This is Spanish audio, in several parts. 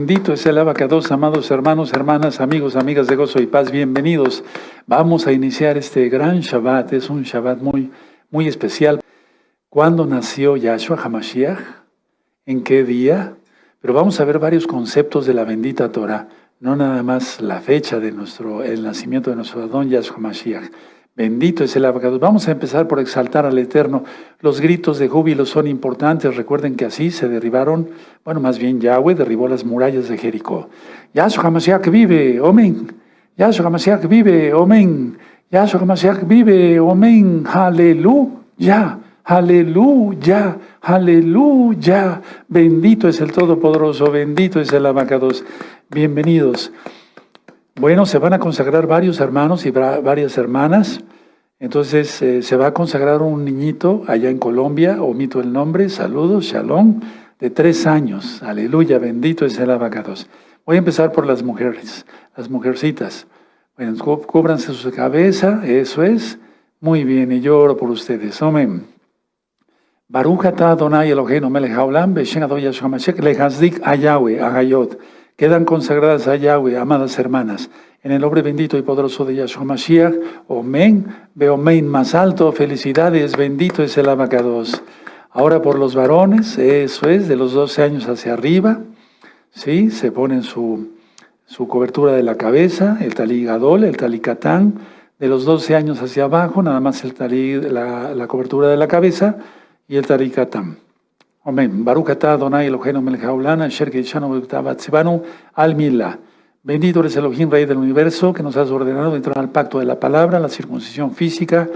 Bendito es el abacados, amados hermanos, hermanas, amigos, amigas de Gozo y Paz, bienvenidos. Vamos a iniciar este gran Shabbat, es un Shabbat muy especial. ¿Cuándo nació Yahshua HaMashiach? ¿En qué día? Pero vamos a ver varios conceptos de la bendita Torah, no nada más la fecha de el nacimiento de nuestro Adón Yahshua HaMashiach. Bendito es el abacados. Vamos a empezar por exaltar al Eterno. Los gritos de júbilo son importantes. Recuerden que así se derribaron, más bien Yahweh derribó las murallas de Jericó. Yahshua HaMashiach vive, amén. Yahshua HaMashiach vive, amén. Yahshua HaMashiach vive, amén. Aleluya, aleluya, aleluya. Bendito es el Todopoderoso, bendito es el abacados. Bienvenidos. Bueno, se van a consagrar varios hermanos y varias hermanas. Entonces se va a consagrar un niñito allá en Colombia, omito el nombre, saludos, shalom, de 3 años. Aleluya, bendito es el abacados. Voy a empezar por las mujeres, las mujercitas. Bueno, cúbranse su cabeza, eso es. Muy bien, y yo oro por ustedes. Amén. Baruch atah Adonai Eloheinu melech haolam b'shem Adonai Yahshua HaMashiach lehazdik a Yahweh, a Hayot. Quedan consagradas a Yahweh, amadas hermanas, en el nombre bendito y poderoso de Yahshua Mashiach. Omen, beomen, más alto, felicidades, bendito es el abacados. Ahora por los varones, eso es, de los 12 años hacia arriba, ¿sí? Se ponen su cobertura de la cabeza, el talí gadol, el talí catán. De los 12 años hacia abajo, nada más el talí, la cobertura de la cabeza y el talí catán. Amén. Baruch atah Adonai Eloheinu melech haolam asher kidshanu v'tzivanu al milah. Bendito eres Elohim, Rey del universo, que nos has ordenado entrar al pacto de la palabra, la circuncisión física,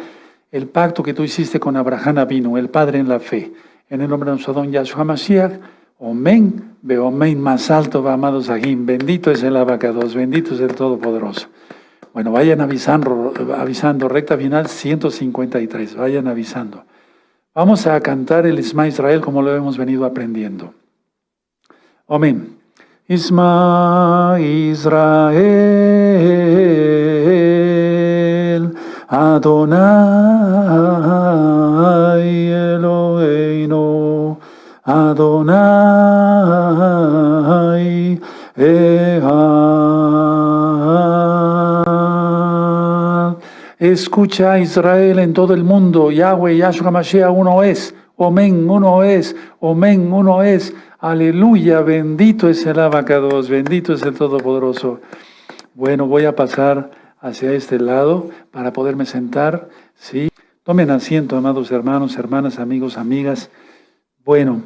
el pacto que tú hiciste con Abraham Avinu, el Padre en la fe. En el nombre de nuestro Adón Yahshua HaMashiach, Omen, Beomen, más alto, amados Ahim. Bendito es el abacados, bendito es el Todopoderoso. Bueno, vayan avisando, recta final 153, vayan avisando. Vamos a cantar el Isma Israel como lo hemos venido aprendiendo. Amén. Isma Israel, Adonai Eloheinu, Adonai Echad. Escucha Israel en todo el mundo, Yahweh, Yahshua HaMashiach, uno es, Omen, uno es, Omen, uno es, aleluya, bendito es el abacados, bendito es el Todopoderoso. Bueno, voy a pasar hacia este lado para poderme sentar, ¿sí? Tomen asiento, amados hermanos, hermanas, amigos, amigas. Bueno,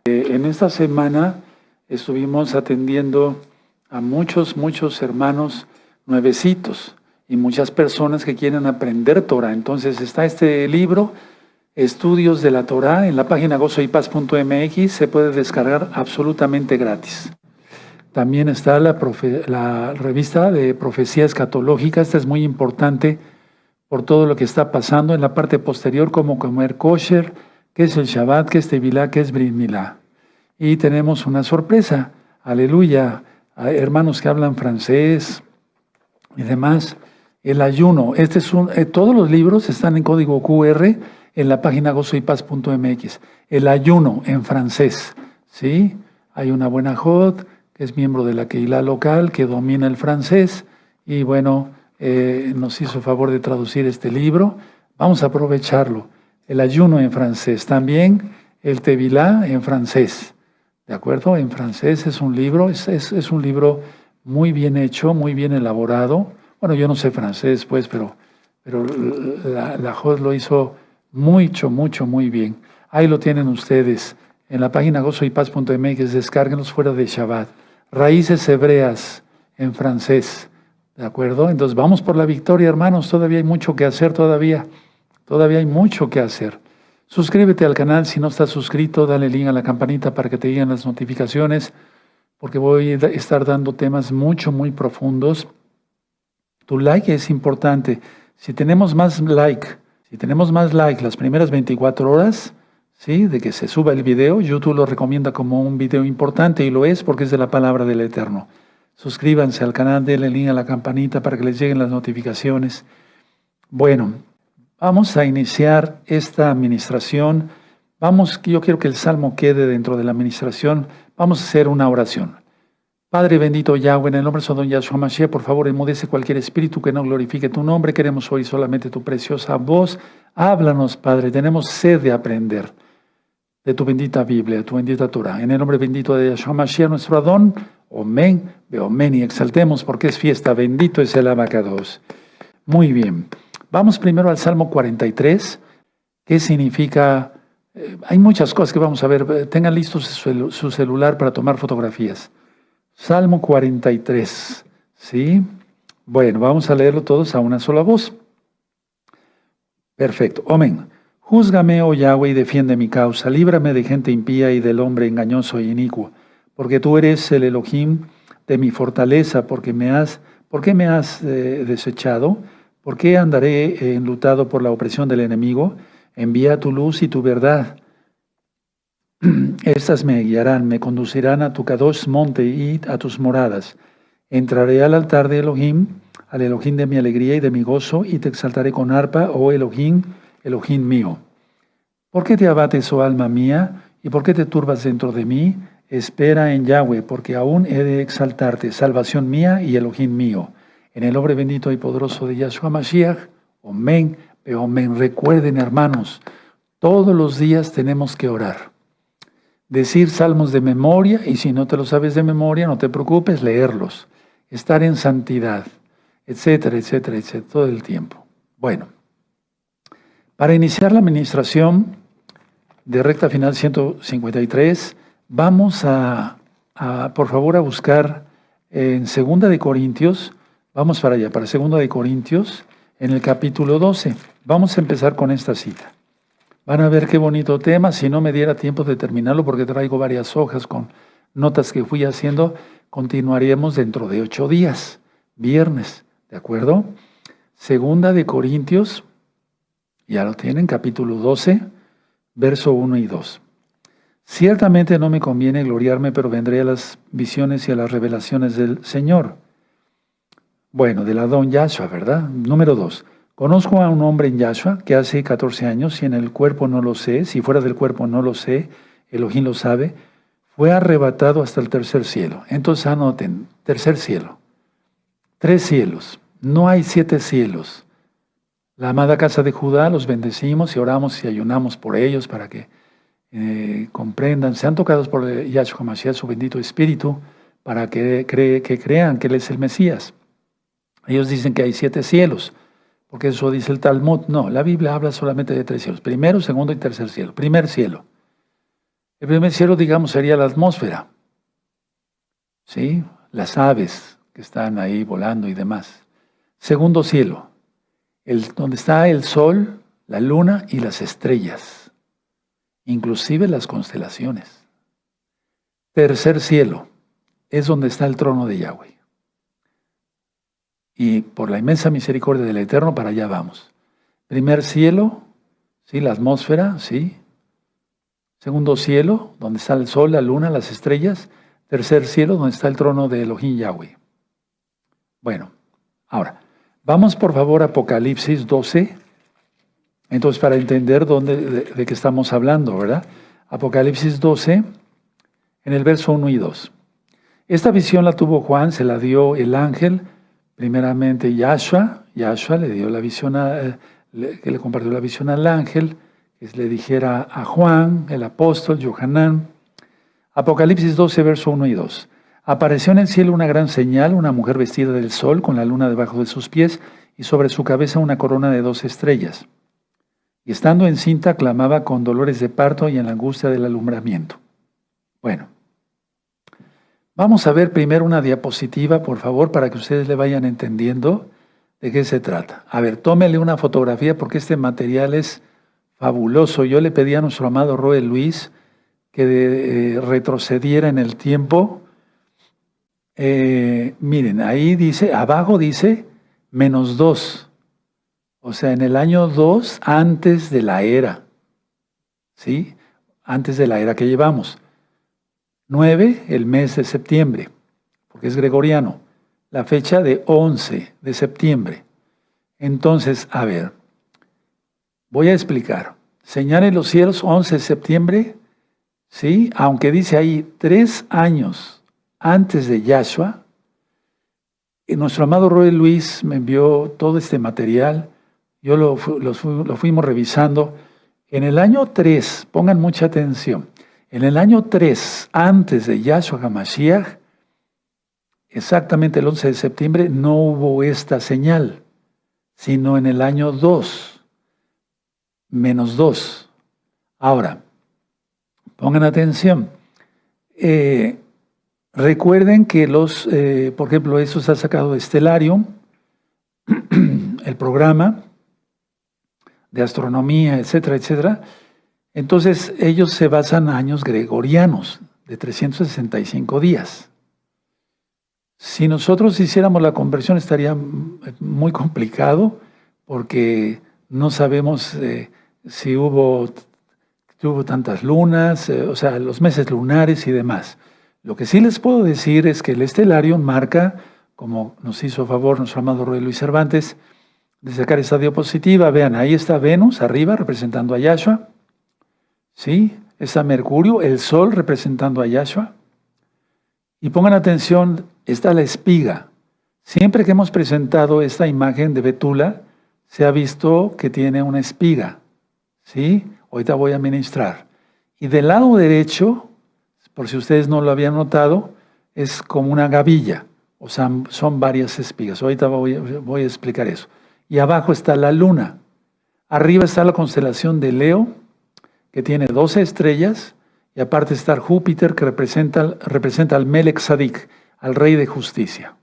en esta semana estuvimos atendiendo a muchos hermanos nuevecitos, y muchas personas que quieren aprender Torah. Entonces está este libro, Estudios de la Torah, en la página gozoypaz.mx, se puede descargar absolutamente gratis. También está la revista de profecía escatológica. Esta es muy importante por todo lo que está pasando en la parte posterior, como comer kosher, qué es el Shabbat, qué es Tevilá, qué es Brit Milá. Y tenemos una sorpresa, aleluya, hay hermanos que hablan francés y demás. El ayuno, todos los libros están en código QR en la página gozoypaz.mx. El ayuno en francés, ¿sí? Hay una buena Jod, que es miembro de la Keilah local, que domina el francés, y bueno, nos hizo favor de traducir este libro. Vamos a aprovecharlo. El ayuno en francés, también el Tevilá en francés, ¿de acuerdo? En francés es un libro, es un libro muy bien hecho, muy bien elaborado. Bueno, yo no sé francés, pues, pero la Jod lo hizo muy bien. Ahí lo tienen ustedes, en la página gozoypaz.mx, descárguenlos fuera de Shabbat. Raíces hebreas en francés, ¿de acuerdo? Entonces, vamos por la victoria, hermanos, todavía hay mucho que hacer, todavía hay mucho que hacer. Suscríbete al canal si no estás suscrito, dale link a la campanita para que te lleguen las notificaciones, porque voy a estar dando temas muy profundos. Tu like es importante. Si tenemos más like las primeras 24 horas, ¿sí?, de que se suba el video, YouTube lo recomienda como un video importante, y lo es porque es de la palabra del Eterno. Suscríbanse al canal, denle link a la campanita para que les lleguen las notificaciones. Bueno, vamos a iniciar esta administración. Yo quiero que el salmo quede dentro de la administración. Vamos a hacer una oración. Padre bendito Yahweh, en el nombre de Don Yahshua Mashiach, por favor, enmudece cualquier espíritu que no glorifique tu nombre. Queremos oír solamente tu preciosa voz. Háblanos, Padre, tenemos sed de aprender de tu bendita Biblia, de tu bendita Torah. En el nombre bendito de Yahshua Mashiach, nuestro Adón, Omen, Beomen, y exaltemos porque es fiesta. Bendito es el Abacados. Muy bien. Vamos primero al Salmo 43. ¿Qué significa? Hay muchas cosas que vamos a ver. Tengan listos su celular para tomar fotografías. Salmo 43, ¿sí? Bueno, vamos a leerlo todos a una sola voz. Perfecto. Amén. Júzgame, oh Yahweh, y defiende mi causa. Líbrame de gente impía y del hombre engañoso y inicuo. Porque tú eres el Elohim de mi fortaleza. ¿Por qué me has desechado? ¿Por qué andaré enlutado por la opresión del enemigo? Envía tu luz y tu verdad. Estas me guiarán, me conducirán a tu Kadosh monte y a tus moradas. Entraré al altar de Elohim, al Elohim de mi alegría y de mi gozo, y te exaltaré con arpa, oh Elohim, Elohim mío. ¿Por qué te abates, oh alma mía, y por qué te turbas dentro de mí? Espera en Yahweh, porque aún he de exaltarte, salvación mía y Elohim mío. En el nombre bendito y poderoso de Yahshua Mashiach, Amén, Amén. Recuerden, hermanos, todos los días tenemos que orar. Decir salmos de memoria, y si no te lo sabes de memoria, no te preocupes, leerlos. Estar en santidad, etcétera, etcétera, etcétera, todo el tiempo. Bueno, para iniciar la administración de recta final 153, vamos por favor, a buscar en 2 de Corintios, vamos para allá, para 2 de Corintios, en el capítulo 12. Vamos a empezar con esta cita. Van a ver qué bonito tema. Si no me diera tiempo de terminarlo, porque traigo varias hojas con notas que fui haciendo, continuaríamos dentro de 8 días, viernes, ¿de acuerdo? 2 de Corintios, ya lo tienen, capítulo 12, verso 1 y 2. Ciertamente no me conviene gloriarme, pero vendré a las visiones y a las revelaciones del Señor. Bueno, del Adón Yahshua, ¿verdad? Número 2. Conozco a un hombre en Yahshua que hace 14 años, si en el cuerpo no lo sé, si fuera del cuerpo no lo sé, Elohim lo sabe, fue arrebatado hasta el tercer cielo. Entonces anoten, tercer cielo. 3 cielos, no hay 7 cielos. La amada casa de Judá los bendecimos y oramos y ayunamos por ellos para que comprendan, sean tocados por Yahshua Mashiach, su bendito espíritu, para que crean que Él es el Mesías. Ellos dicen que hay 7 cielos. Porque eso dice el Talmud. No, la Biblia habla solamente de 3 cielos. Primero, segundo y tercer cielo. Primer cielo. El primer cielo, digamos, sería la atmósfera. ¿Sí? Las aves que están ahí volando y demás. Segundo cielo. Donde está el sol, la luna y las estrellas. Inclusive las constelaciones. Tercer cielo. Es donde está el trono de Yahweh. Y por la inmensa misericordia del Eterno, para allá vamos. Primer cielo, ¿sí? La atmósfera, ¿sí? Segundo cielo, donde está el sol, la luna, las estrellas. Tercer cielo, donde está el trono de Elohim Yahweh. Bueno, ahora, vamos por favor a Apocalipsis 12. Entonces, para entender de qué estamos hablando, ¿verdad? Apocalipsis 12, en el verso 1 y 2. Esta visión la tuvo Juan, se la dio el ángel. Primeramente Yahshua le dio la visión, que le compartió la visión al ángel, que le dijera a Juan, el apóstol, Yohanan. Apocalipsis 12, verso 1 y 2. Apareció en el cielo una gran señal, una mujer vestida del sol, con la luna debajo de sus pies, y sobre su cabeza una corona de 2 estrellas. Y estando encinta, clamaba con dolores de parto y en la angustia del alumbramiento. Bueno. Vamos a ver primero una diapositiva, por favor, para que ustedes le vayan entendiendo de qué se trata. A ver, tómele una fotografía porque este material es fabuloso. Yo le pedí a nuestro amado Roel Luis que retrocediera en el tiempo. Miren, ahí dice, abajo dice -2. O sea, en el año 2 antes de la era. ¿Sí? Antes de la era que llevamos. 9, el mes de septiembre, porque es gregoriano, la fecha de 11 de septiembre. Entonces, a ver, voy a explicar. Señal en los cielos, 11 de septiembre, ¿sí? Aunque dice ahí 3 años antes de Yahshua. Y nuestro amado Roy Luis me envió todo este material. Yo lo fuimos revisando. En el año 3, pongan mucha atención, en el año 3, antes de Yahshua HaMashiach, exactamente el 11 de septiembre, no hubo esta señal, sino en el año 2, menos 2. Ahora, pongan atención. Recuerden que por ejemplo, eso se ha sacado de Stellarium, el programa de astronomía, etcétera, etcétera. Entonces, ellos se basan en años gregorianos, de 365 días. Si nosotros hiciéramos la conversión estaría muy complicado, porque no sabemos si hubo tantas lunas, o sea, los meses lunares y demás. Lo que sí les puedo decir es que el Stellarium marca, como nos hizo favor nuestro amado Roy Luis Cervantes, de sacar esta diapositiva. Vean, ahí está Venus arriba representando a Yahshua. ¿Sí? Está Mercurio, el Sol representando a Yahshua. Y pongan atención, está la espiga. Siempre que hemos presentado esta imagen de Betula, se ha visto que tiene una espiga. ¿Sí? Ahorita voy a ministrar. Y del lado derecho, por si ustedes no lo habían notado, es como una gavilla. O sea, son varias espigas. Ahorita voy a explicar eso. Y abajo está la luna. Arriba está la constelación de Leo, que tiene 12 estrellas, y aparte está Júpiter, que representa al Melech Tzadik, al Rey de Justicia.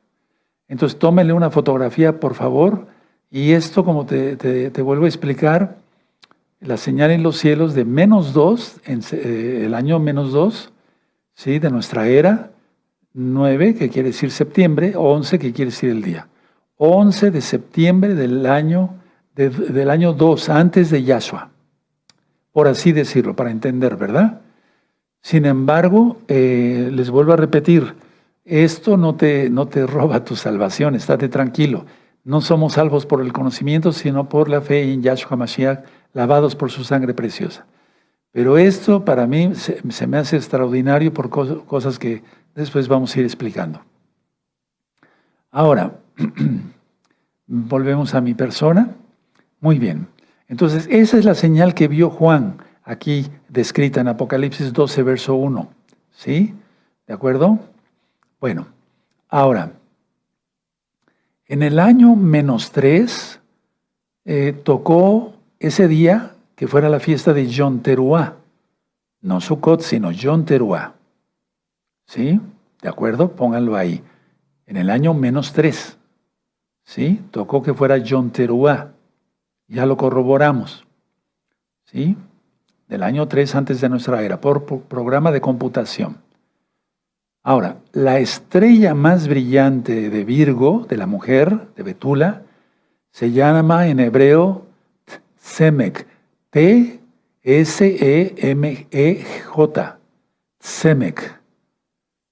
Entonces, tómenle una fotografía, por favor, y esto, como te vuelvo a explicar, la señal en los cielos de -2, el año -2, ¿sí?, de nuestra era, 9, que quiere decir septiembre, 11, que quiere decir el día. 11 de septiembre del año 2, antes de Yahshua, por así decirlo, para entender, ¿verdad? Sin embargo, les vuelvo a repetir, esto no te roba tu salvación, estate tranquilo. No somos salvos por el conocimiento, sino por la fe en Yahshua Mashiach, lavados por su sangre preciosa. Pero esto para mí se me hace extraordinario por cosas que después vamos a ir explicando. Ahora, volvemos a mi persona. Muy bien. Entonces, esa es la señal que vio Juan, aquí descrita en Apocalipsis 12, verso 1. ¿Sí? ¿De acuerdo? Bueno, ahora, en el año -3, tocó ese día que fuera la fiesta de Yom Teruah. No Sukkot, sino Yom Teruah. ¿Sí? ¿De acuerdo? Pónganlo ahí. En el año -3. ¿Sí? Tocó que fuera Yom Teruah. Ya lo corroboramos. ¿Sí? Del año 3 antes de nuestra era, por programa de computación. Ahora, la estrella más brillante de Virgo, de la mujer, de Betula, se llama en hebreo Tsemek. T-S-E-M-E-J. Tsemek,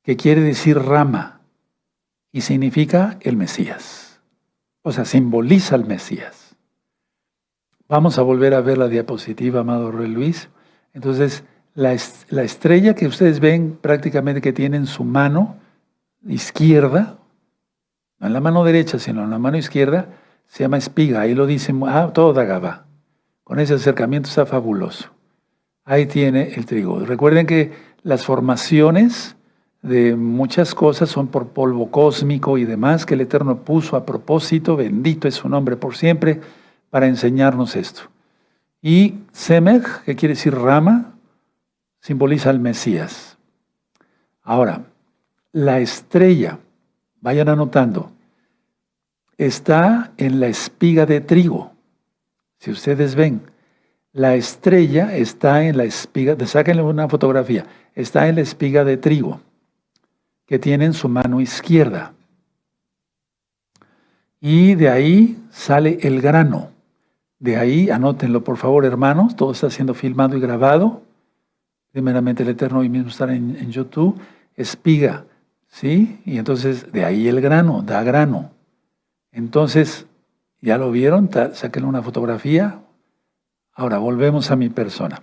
que quiere decir rama y significa el Mesías. O sea, simboliza al Mesías. Vamos a volver a ver la diapositiva, amado Roy Luis. Entonces, la estrella que ustedes ven prácticamente que tiene en su mano izquierda, no en la mano derecha, sino en la mano izquierda, se llama espiga. Ahí lo dicen, todo da Gabá. Con ese acercamiento está fabuloso. Ahí tiene el trigo. Recuerden que las formaciones de muchas cosas son por polvo cósmico y demás que el Eterno puso a propósito, bendito es su nombre por siempre, para enseñarnos esto. Y Semech, que quiere decir rama, simboliza al Mesías. Ahora, la estrella, vayan anotando, está en la espiga de trigo. Si ustedes ven, la estrella está en la espiga, sáquenle una fotografía, está en la espiga de trigo que tiene en su mano izquierda. Y de ahí sale el grano. De ahí, anótenlo por favor, hermanos, todo está siendo filmado y grabado. Primeramente el Eterno hoy mismo estará en YouTube. Espiga, ¿sí? Y entonces de ahí el grano, da grano. Entonces, ¿ya lo vieron? Sáquenle una fotografía. Ahora volvemos a mi persona.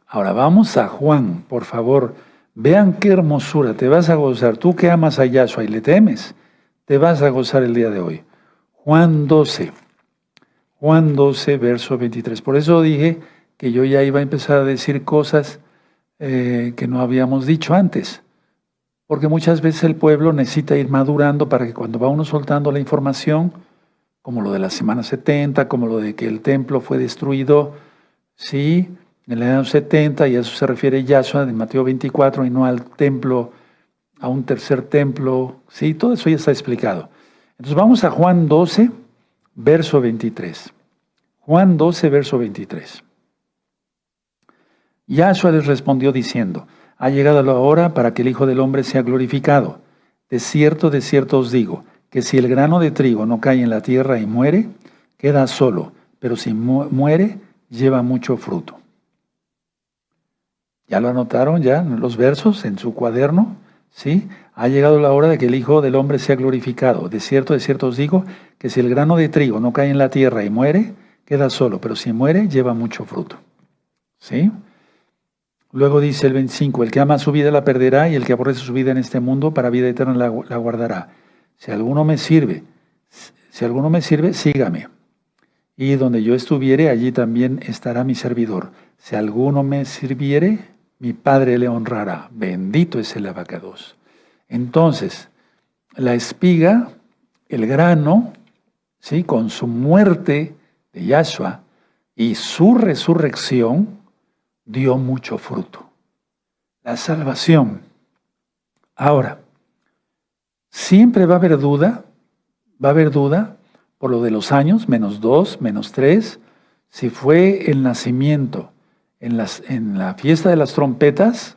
Ahora vamos a Juan, por favor. Vean qué hermosura, te vas a gozar. Tú que amas a Yahshua y le temes, te vas a gozar el día de hoy. Juan 12, verso 23. Por eso dije que yo ya iba a empezar a decir cosas que no habíamos dicho antes. Porque muchas veces el pueblo necesita ir madurando para que cuando va uno soltando la información, como lo de la semana 70, como lo de que el templo fue destruido, sí, en el año 70, y a eso se refiere Yahshua de Mateo 24, y no al templo, a un tercer templo, sí, todo eso ya está explicado. Entonces vamos a Juan 12, verso 23. Juan 12, verso 23. Yahshua les respondió diciendo, ha llegado la hora para que el Hijo del Hombre sea glorificado. De cierto os digo, que si el grano de trigo no cae en la tierra y muere, queda solo, pero si muere, lleva mucho fruto. ¿Ya lo anotaron ya los versos en su cuaderno? ¿Sí? Ha llegado la hora de que el Hijo del Hombre sea glorificado. De cierto os digo, que si el grano de trigo no cae en la tierra y muere, queda solo, pero si muere, lleva mucho fruto. ¿Sí? Luego dice el 25, el que ama su vida la perderá, y el que aborrece su vida en este mundo, para vida eterna la guardará. Si alguno me sirve, sígame. Y donde yo estuviere, allí también estará mi servidor. Si alguno me sirviere, mi Padre le honrará. Bendito es el abacados. Entonces, la espiga, el grano, ¿sí?, con su muerte de Yahshua y su resurrección, dio mucho fruto. La salvación. Ahora, siempre va a haber duda por lo de los años, -2, -3, si fue el nacimiento en la fiesta de las trompetas,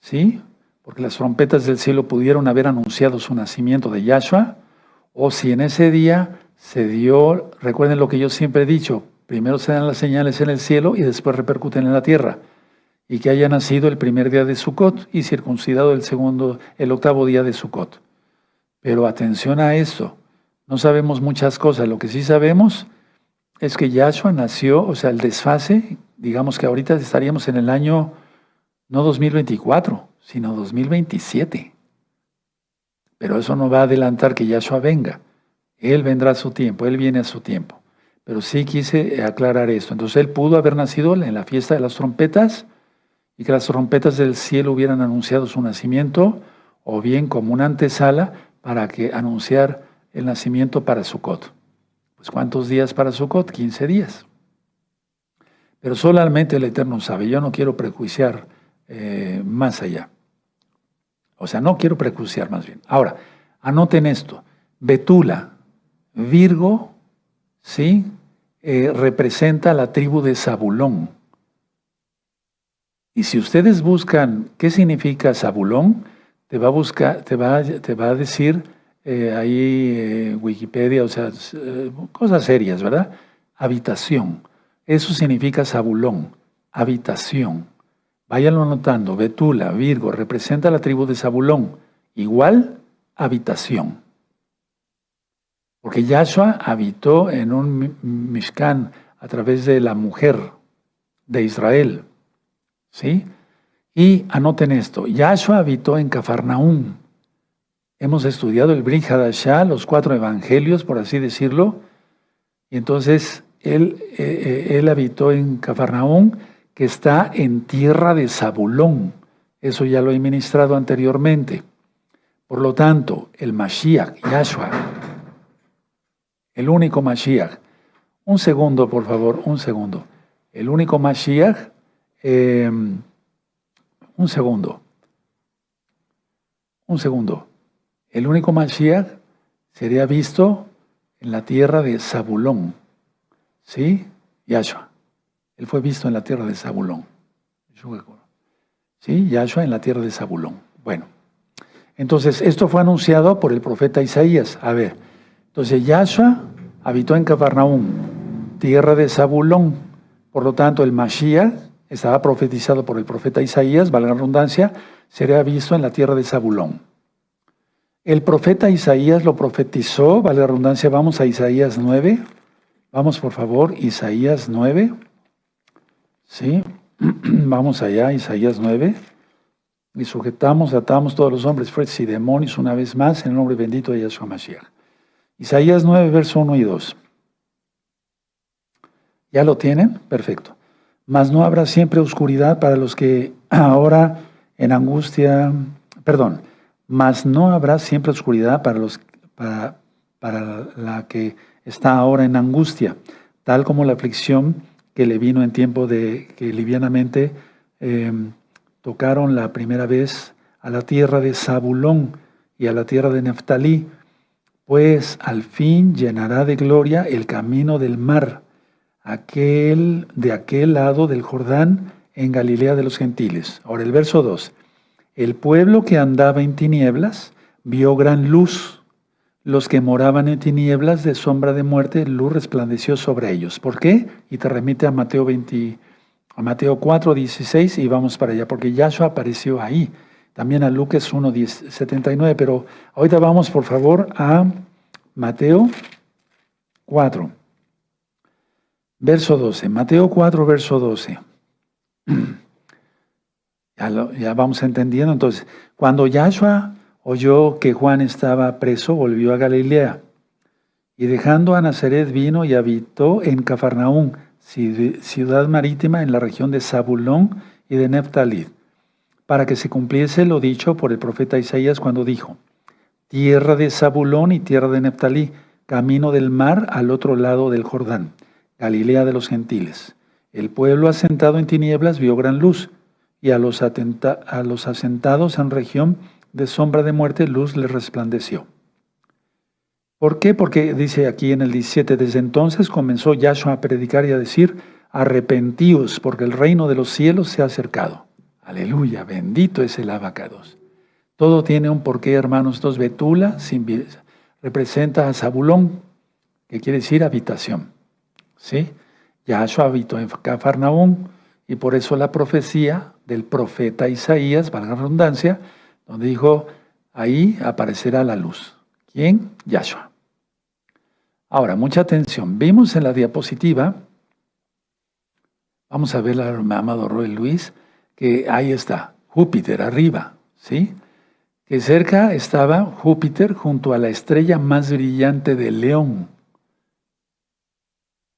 ¿sí? Porque las trompetas del cielo pudieron haber anunciado su nacimiento de Yahshua, o si en ese día se dio, recuerden lo que yo siempre he dicho, primero se dan las señales en el cielo y después repercuten en la tierra, y que haya nacido el primer día de Sukkot y circuncidado el octavo día de Sukkot. Pero atención a esto, no sabemos muchas cosas, lo que sí sabemos es que Yahshua nació, o sea, el desfase, digamos que ahorita estaríamos en el año, no 2024, sino 2027. Pero eso no va a adelantar que Yahshua venga. Él vendrá a su tiempo, Él viene a su tiempo. Pero sí quise aclarar esto. Entonces Él pudo haber nacido en la fiesta de las trompetas y que las trompetas del cielo hubieran anunciado su nacimiento, o bien como una antesala para que anunciar el nacimiento para Sukkot. Pues ¿cuántos días para Sukkot? 15 días. Pero solamente el Eterno sabe. Yo no quiero prejuiciar más allá. O sea, no quiero prejuiciar más bien. Ahora, anoten esto. Betula, Virgo, ¿sí? Representa a la tribu de Zabulón. Y si ustedes buscan qué significa Zabulón, te va a decir ahí Wikipedia, o sea, cosas serias, ¿verdad? Habitación. Eso significa Zabulón, habitación. Váyanlo anotando. Betula, Virgo, representa a la tribu de Zabulón. Igual, habitación. Porque Yahshua habitó en un Mishkan a través de la mujer de Israel. ¿Sí? Y anoten esto. Yahshua habitó en Cafarnaúm. Hemos estudiado el Brit Hadashah, los 4 evangelios, por así decirlo. Y entonces él habitó en Cafarnaúm, que está en tierra de Zabulón. Eso ya lo he ministrado anteriormente. Por lo tanto, el Mashiach, Yahshua, el único Mashiach. Un segundo, por favor, un segundo. El único Mashiach, un segundo. El único Mashiach sería visto en la tierra de Zabulón. ¿Sí? Yahshua. Él fue visto en la tierra de Zabulón. ¿Sí? Yahshua en la tierra de Zabulón. Bueno. Entonces, esto fue anunciado por el profeta Isaías. A ver. Entonces, Yahshua habitó en Cafarnaúm, tierra de Zabulón. Por lo tanto, el Mashiach estaba profetizado por el profeta Isaías, valga la redundancia, sería visto en la tierra de Zabulón. El profeta Isaías lo profetizó, valga la redundancia, vamos a Isaías 9. Vamos, por favor, Isaías 9. ¿Sí? Vamos allá, Isaías 9. y sujetamos, atamos todos los hombres fuertes y demonios una vez más en el nombre bendito de Yahshua Mashiach. Isaías 9, verso 1 y 2. ¿Ya lo tienen? Perfecto. Mas no habrá siempre oscuridad para los que ahora en angustia, mas no habrá siempre oscuridad para la que está ahora en angustia, tal como la aflicción que le vino en tiempo de que livianamente tocaron la primera vez a la tierra de Zabulón y a la tierra de Neftalí, pues al fin llenará de gloria el camino del mar, de aquel lado del Jordán, en Galilea de los gentiles. Ahora el verso 2. El pueblo que andaba en tinieblas vio gran luz. Los que moraban en tinieblas de sombra de muerte, luz resplandeció sobre ellos. ¿Por qué? Y te remite a Mateo 4, 16 y vamos para allá, porque Yahshua apareció ahí. También a Lucas 1, 79, pero ahorita vamos por favor a Mateo 4, verso 12. Mateo 4, verso 12. Ya vamos entendiendo. Entonces, cuando Yahshua oyó que Juan estaba preso, volvió a Galilea. Y dejando a Nazaret vino y habitó en Cafarnaúm, ciudad marítima en la región de Zabulón y de Neftalí, para que se cumpliese lo dicho por el profeta Isaías cuando dijo: tierra de Zabulón y tierra de Neftalí, camino del mar al otro lado del Jordán, Galilea de los gentiles. El pueblo asentado en tinieblas vio gran luz, y a los asentados en región de sombra de muerte, luz les resplandeció. ¿Por qué? Porque dice aquí en el 17, desde entonces comenzó Yahshua a predicar y a decir: arrepentíos, porque el reino de los cielos se ha acercado. Aleluya, bendito es el abacados. Todo tiene un porqué, hermanos. Entonces, Betula representa a Zabulón, que quiere decir habitación. ¿Sí? Yahshua habitó en Cafarnaúm, y por eso la profecía del profeta Isaías, valga la redundancia, donde dijo: ahí aparecerá la luz. ¿Quién? Yahshua. Ahora, mucha atención. Vimos en la diapositiva, vamos a ver al amado Roy Luis, que ahí está, Júpiter arriba, ¿sí? Que cerca estaba Júpiter junto a la estrella más brillante de León.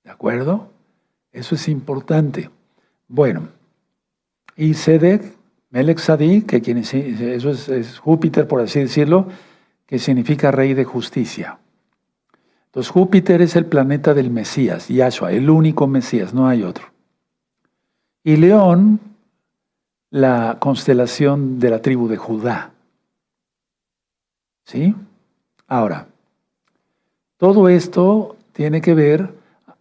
¿De acuerdo? Eso es importante. Bueno, y Sedek, Melech Tzaddik, eso es Júpiter, por así decirlo, que significa rey de justicia. Entonces Júpiter es el planeta del Mesías, Yahshua, el único Mesías, no hay otro. Y León, la constelación de la tribu de Judá. ¿Sí? Ahora, todo esto tiene que ver,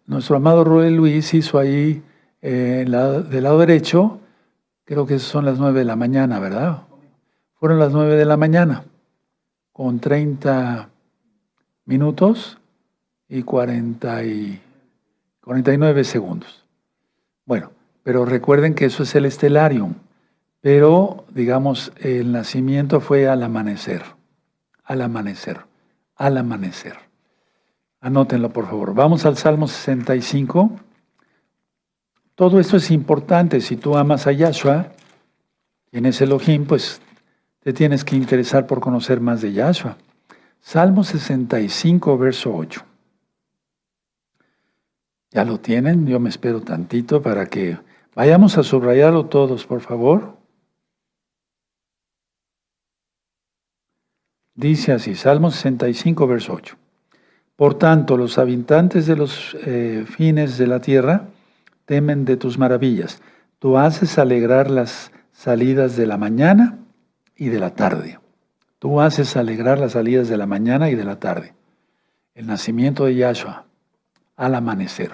nuestro amado Roel Luis hizo ahí, del lado derecho, creo que son las 9 de la mañana, ¿verdad? Fueron las 9 de la mañana, con 30 minutos y 49 segundos. Bueno, pero recuerden que eso es el estelarium, pero digamos, el nacimiento fue al amanecer, al amanecer, al amanecer. Anótenlo, por favor. Vamos al Salmo 65. Todo esto es importante. Si tú amas a Yahshua, quien es Elohim, pues te tienes que interesar por conocer más de Yahshua. Salmo 65, verso 8. ¿Ya lo tienen? Yo me espero tantito para que vayamos a subrayarlo todos, por favor. Dice así, Salmo 65, verso 8. Por tanto, los habitantes de los fines de la tierra temen de tus maravillas. Tú haces alegrar las salidas de la mañana y de la tarde. Tú haces alegrar las salidas de la mañana y de la tarde. El nacimiento de Yahshua al amanecer.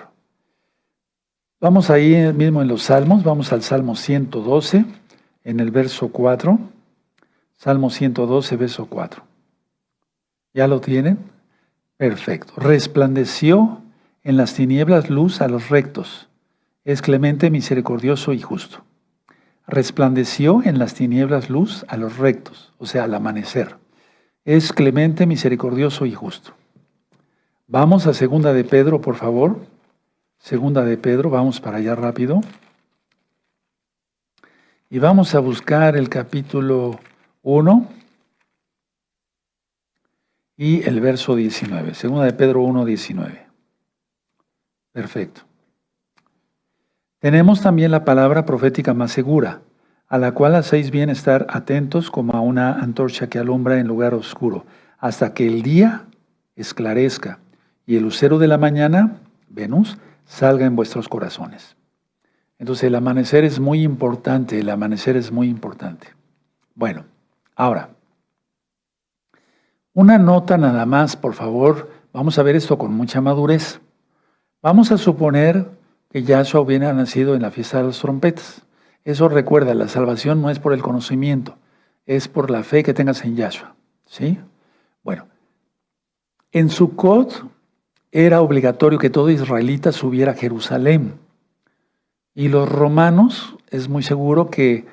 Vamos ahí mismo en los Salmos, vamos al Salmo 112, en el verso 4. Salmo 112, verso 4. ¿Ya lo tienen? Perfecto. Resplandeció en las tinieblas luz a los rectos. Es clemente, misericordioso y justo. Resplandeció en las tinieblas luz a los rectos, o sea, al amanecer. Es clemente, misericordioso y justo. Vamos a Segunda de Pedro, por favor. Segunda de Pedro, vamos para allá rápido. Y vamos a buscar el capítulo 1 y el verso 19. Segunda de Pedro 1, 19. Perfecto. Tenemos también la palabra profética más segura, a la cual hacéis bien estar atentos como a una antorcha que alumbra en lugar oscuro, hasta que el día esclarezca y el lucero de la mañana, Venus, salga en vuestros corazones. Entonces el amanecer es muy importante, el amanecer es muy importante. Bueno, ahora, una nota nada más, por favor, vamos a ver esto con mucha madurez. Vamos a suponer que Yahshua hubiera nacido en la fiesta de las trompetas. Eso recuerda, la salvación no es por el conocimiento, es por la fe que tengas en Yahshua. ¿Sí? Bueno, en Sukkot era obligatorio que todo israelita subiera a Jerusalén. Y los romanos, es muy seguro que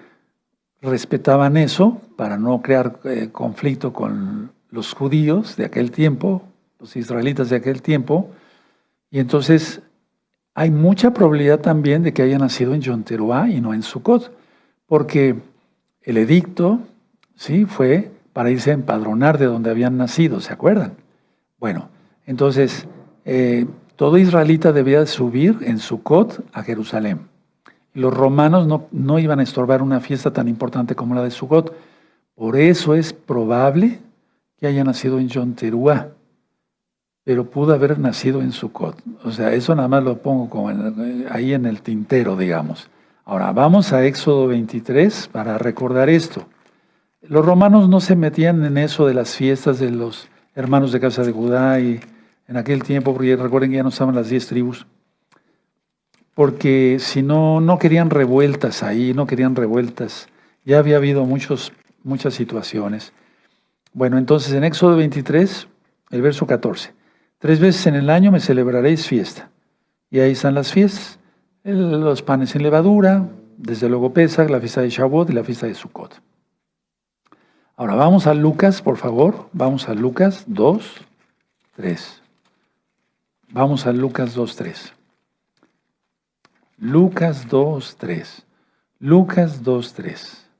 respetaban eso para no crear conflicto con los judíos de aquel tiempo, los israelitas de aquel tiempo. Y entonces hay mucha probabilidad también de que haya nacido en Yom Teruah y no en Sukkot, porque el edicto, sí, fue para irse a empadronar de donde habían nacido, ¿se acuerdan? Bueno, entonces todo israelita debía subir en Sukkot a Jerusalén. Y los romanos no iban a estorbar una fiesta tan importante como la de Sukkot. Por eso es probable que haya nacido en Yom Teruah, pero pudo haber nacido en Sukkot. O sea, eso nada más lo pongo como ahí en el tintero, digamos. Ahora, vamos a Éxodo 23 para recordar esto. Los romanos no se metían en eso de las fiestas de los hermanos de casa de Judá y en aquel tiempo, porque recuerden que ya no estaban las 10 tribus, porque si no, no querían revueltas ahí, no querían revueltas. Ya había habido muchas situaciones. Bueno, entonces en Éxodo 23, el verso 14. 3 veces en el año me celebraréis fiesta. Y ahí están las fiestas. Los panes sin levadura, desde luego Pesach, la fiesta de Shavuot y la fiesta de Sukkot. Ahora vamos a Lucas, por favor. Vamos a Lucas 2, 3. Vamos a Lucas 2, 3. Lucas 2, 3. Lucas 2, 3.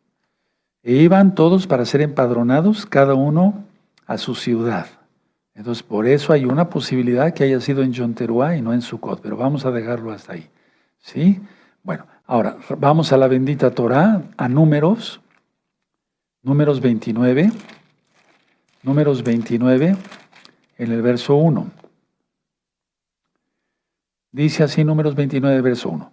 E iban todos para ser empadronados, cada uno a su ciudad. Entonces, por eso hay una posibilidad que haya sido en Yom Teruah y no en Sukkot, pero vamos a dejarlo hasta ahí. ¿Sí? Bueno, ahora vamos a la bendita Torah, a Números 29. Números 29, en el verso 1. Dice así Números 29, verso 1.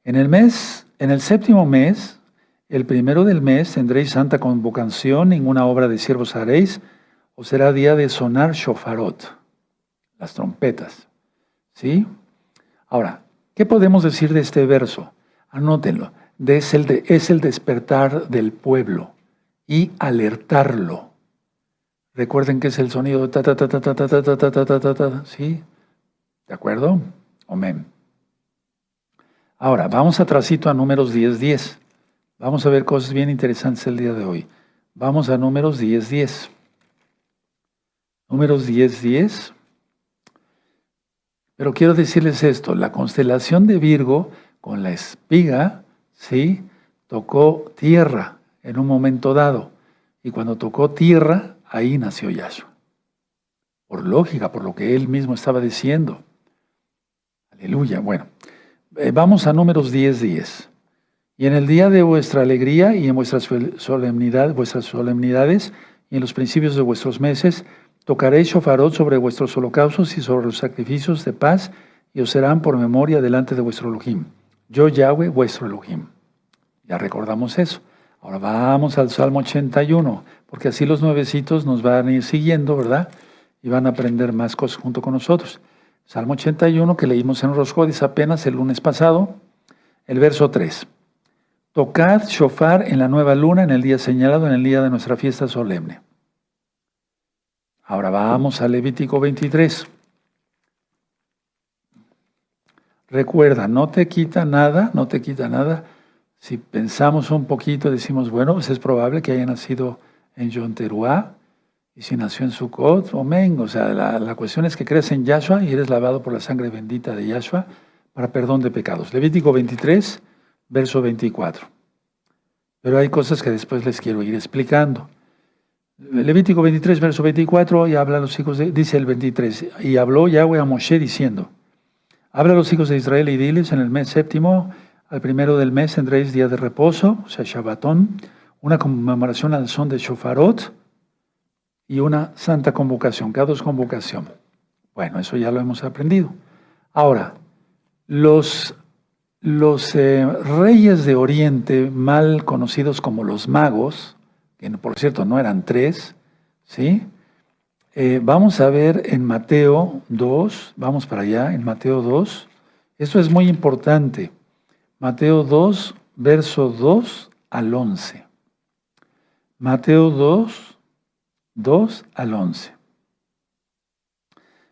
En el séptimo mes, el primero del mes, tendréis santa convocación, ninguna obra de siervos haréis, o será día de sonar shofarot, las trompetas. ¿Sí? Ahora, ¿qué podemos decir de este verso? Anótenlo. Es el despertar del pueblo y alertarlo. Recuerden que es el sonido de ta ta ta ta ta ta ta ta ta ta ta ta. ¿Sí? ¿De acuerdo? Amén. Ahora, vamos atrasito a Números 10:10. Vamos a ver cosas bien interesantes el día de hoy. Vamos a Números 10:10. Números 10:10. Pero quiero decirles esto, la constelación de Virgo con la espiga, ¿sí?, tocó tierra en un momento dado. Y cuando tocó tierra, ahí nació Yahshua. Por lógica, por lo que él mismo estaba diciendo. Aleluya. Bueno, vamos a Números 10:10. Y en el día de vuestra alegría y en vuestras solemnidades y en los principios de vuestros meses, tocaréis shofarot sobre vuestros holocaustos y sobre los sacrificios de paz, y os serán por memoria delante de vuestro Elohim. Yo, Yahweh, vuestro Elohim. Ya recordamos eso. Ahora vamos al Salmo 81, porque así los nuevecitos nos van a ir siguiendo, ¿verdad? Y van a aprender más cosas junto con nosotros. Salmo 81, que leímos en Rosh Hodis apenas el lunes pasado, el verso 3. Tocad shofar en la nueva luna, en el día señalado, en el día de nuestra fiesta solemne. Ahora vamos a Levítico 23. Recuerda, no te quita nada. Si pensamos un poquito, decimos, bueno, pues es probable que haya nacido en Yom Teruah, y si nació en Sukkot, amén. O sea, la cuestión es que crees en Yahshua y eres lavado por la sangre bendita de Yahshua para perdón de pecados. Levítico 23, verso 24. pero hay cosas que después les quiero ir explicando. Levítico 23, verso 24, y habla a los hijos dice el 23, y habló Yahweh a Moshe diciendo, habla a los hijos de Israel y diles, en el mes séptimo, al primero del mes tendréis día de reposo, o sea, Shabbatón, una conmemoración al son de shofarot y una santa convocación, cada dos convocación. Bueno, eso ya lo hemos aprendido. Ahora, los reyes de Oriente, mal conocidos como los magos, que por cierto no eran tres, ¿sí? Vamos a ver en Mateo 2, vamos para allá, en Mateo 2, esto es muy importante. Mateo 2, verso 2 al 11. Mateo 2, 2 al 11.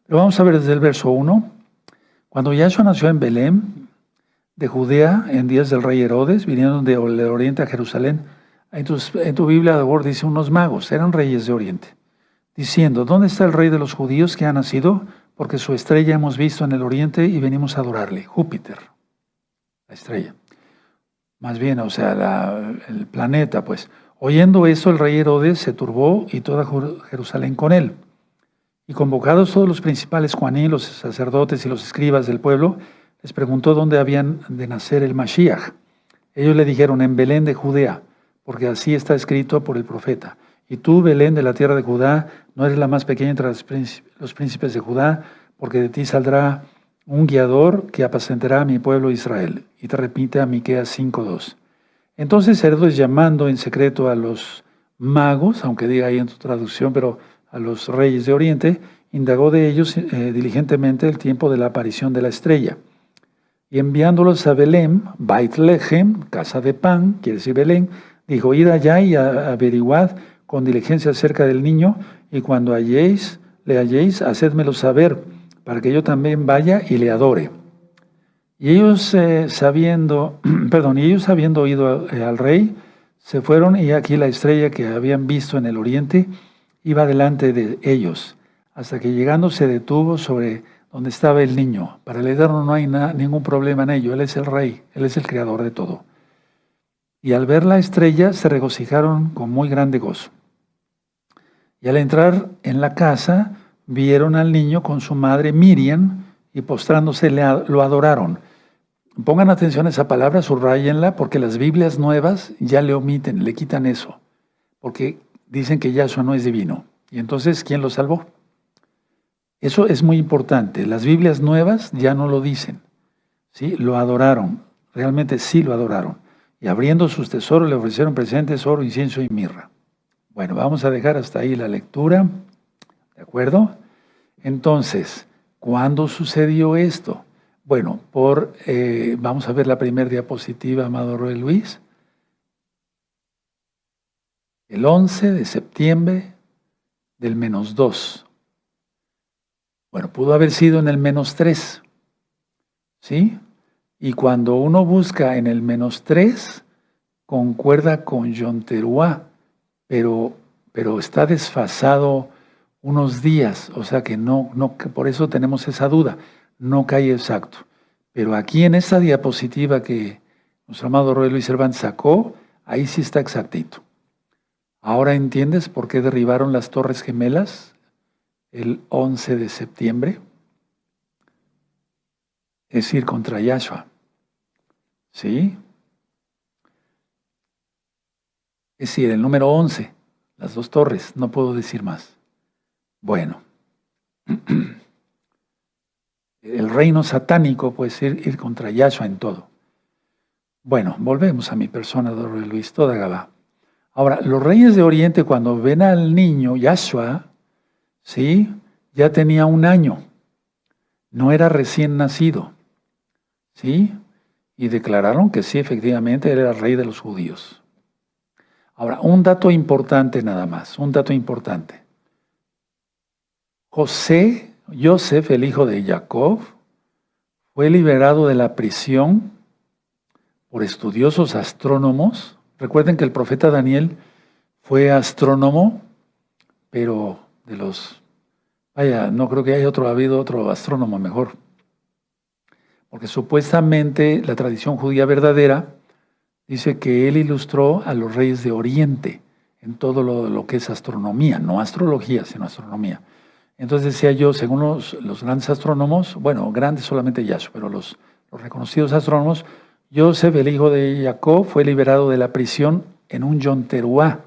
Pero vamos a ver desde el verso 1. Cuando Yahshua nació en Belén, de Judea, en días del rey Herodes, vinieron del oriente a Jerusalén. En tu Biblia de Word dice unos magos, eran reyes de oriente, diciendo, ¿dónde está el rey de los judíos que ha nacido? Porque su estrella hemos visto en el oriente y venimos a adorarle. Júpiter, la estrella. Más bien, o sea, el planeta, pues. Oyendo eso, el rey Herodes se turbó y toda Jerusalén con él. Y convocados todos los principales Juaní, los sacerdotes y los escribas del pueblo, les preguntó dónde habían de nacer el Mashiach. Ellos le dijeron, en Belén de Judea, porque así está escrito por el profeta. Y tú, Belén, de la tierra de Judá, no eres la más pequeña entre los príncipes de Judá, porque de ti saldrá un guiador que apacentará a mi pueblo Israel. Y te repite a Miqueas 5:2. Entonces Herodes, llamando en secreto a los magos, aunque diga ahí en tu traducción, pero a los reyes de Oriente, indagó de ellos diligentemente el tiempo de la aparición de la estrella. Y enviándolos a Belén, Beit Lehem, casa de pan, quiere decir Belén, dijo, id allá y averiguad con diligencia acerca del niño, y cuando le halléis, hacedmelo saber, para que yo también vaya y le adore. Y ellos, habiendo oído al rey, se fueron, y aquí la estrella que habían visto en el oriente iba delante de ellos, hasta que llegando se detuvo sobre donde estaba el niño. Para el Eterno no hay ningún problema en ello, Él es el rey, Él es el creador de todo. Y al ver la estrella se regocijaron con muy grande gozo. Y al entrar en la casa, vieron al niño con su madre Miriam, y postrándose lo adoraron. Pongan atención a esa palabra, subrayenla, porque las Biblias nuevas ya le omiten, le quitan eso, porque dicen que Yahshua no es divino. Y entonces, ¿quién lo salvó? Eso es muy importante. Las Biblias nuevas ya no lo dicen. ¿Sí? Lo adoraron, realmente sí lo adoraron. Y abriendo sus tesoros le ofrecieron presentes, oro, incienso y mirra. Bueno, vamos a dejar hasta ahí la lectura, ¿de acuerdo? Entonces, ¿cuándo sucedió esto? Bueno, vamos a ver la primera diapositiva, amado Roy Luis. El 11 de septiembre del -2. Bueno, pudo haber sido en el -3, ¿sí? Y cuando uno busca en el -3, concuerda con Yom Teruah, pero está desfasado unos días, o sea que que por eso tenemos esa duda, no cae exacto. Pero aquí en esta diapositiva que nuestro amado Roy Luis Cervantes sacó, ahí sí está exactito. ¿Ahora entiendes por qué derribaron las Torres Gemelas el 11 de septiembre? Es ir contra Yahshua. ¿Sí? Es decir, el número 11, las dos torres, no puedo decir más. Bueno, el reino satánico puede ser ir contra Yahshua en todo. Bueno, volvemos a mi persona, Don Luis, toda Gabá. Ahora, los reyes de Oriente cuando ven al niño, Yahshua, ¿sí? Ya tenía 1 año, no era recién nacido, ¿sí? Y declararon que sí, efectivamente, él era rey de los judíos. Ahora, un dato importante nada más, un dato importante. Joseph, el hijo de Jacob, fue liberado de la prisión por estudiosos astrónomos. Recuerden que el profeta Daniel fue astrónomo, pero no creo que haya habido otro astrónomo mejor. Porque supuestamente la tradición judía verdadera dice que él ilustró a los reyes de Oriente en todo lo que es astronomía, no astrología, sino astronomía. Entonces decía yo, según los grandes astrónomos, bueno, grandes solamente Yahshua, pero los reconocidos astrónomos, Yosef, el hijo de Jacob, fue liberado de la prisión en un Yom Teruá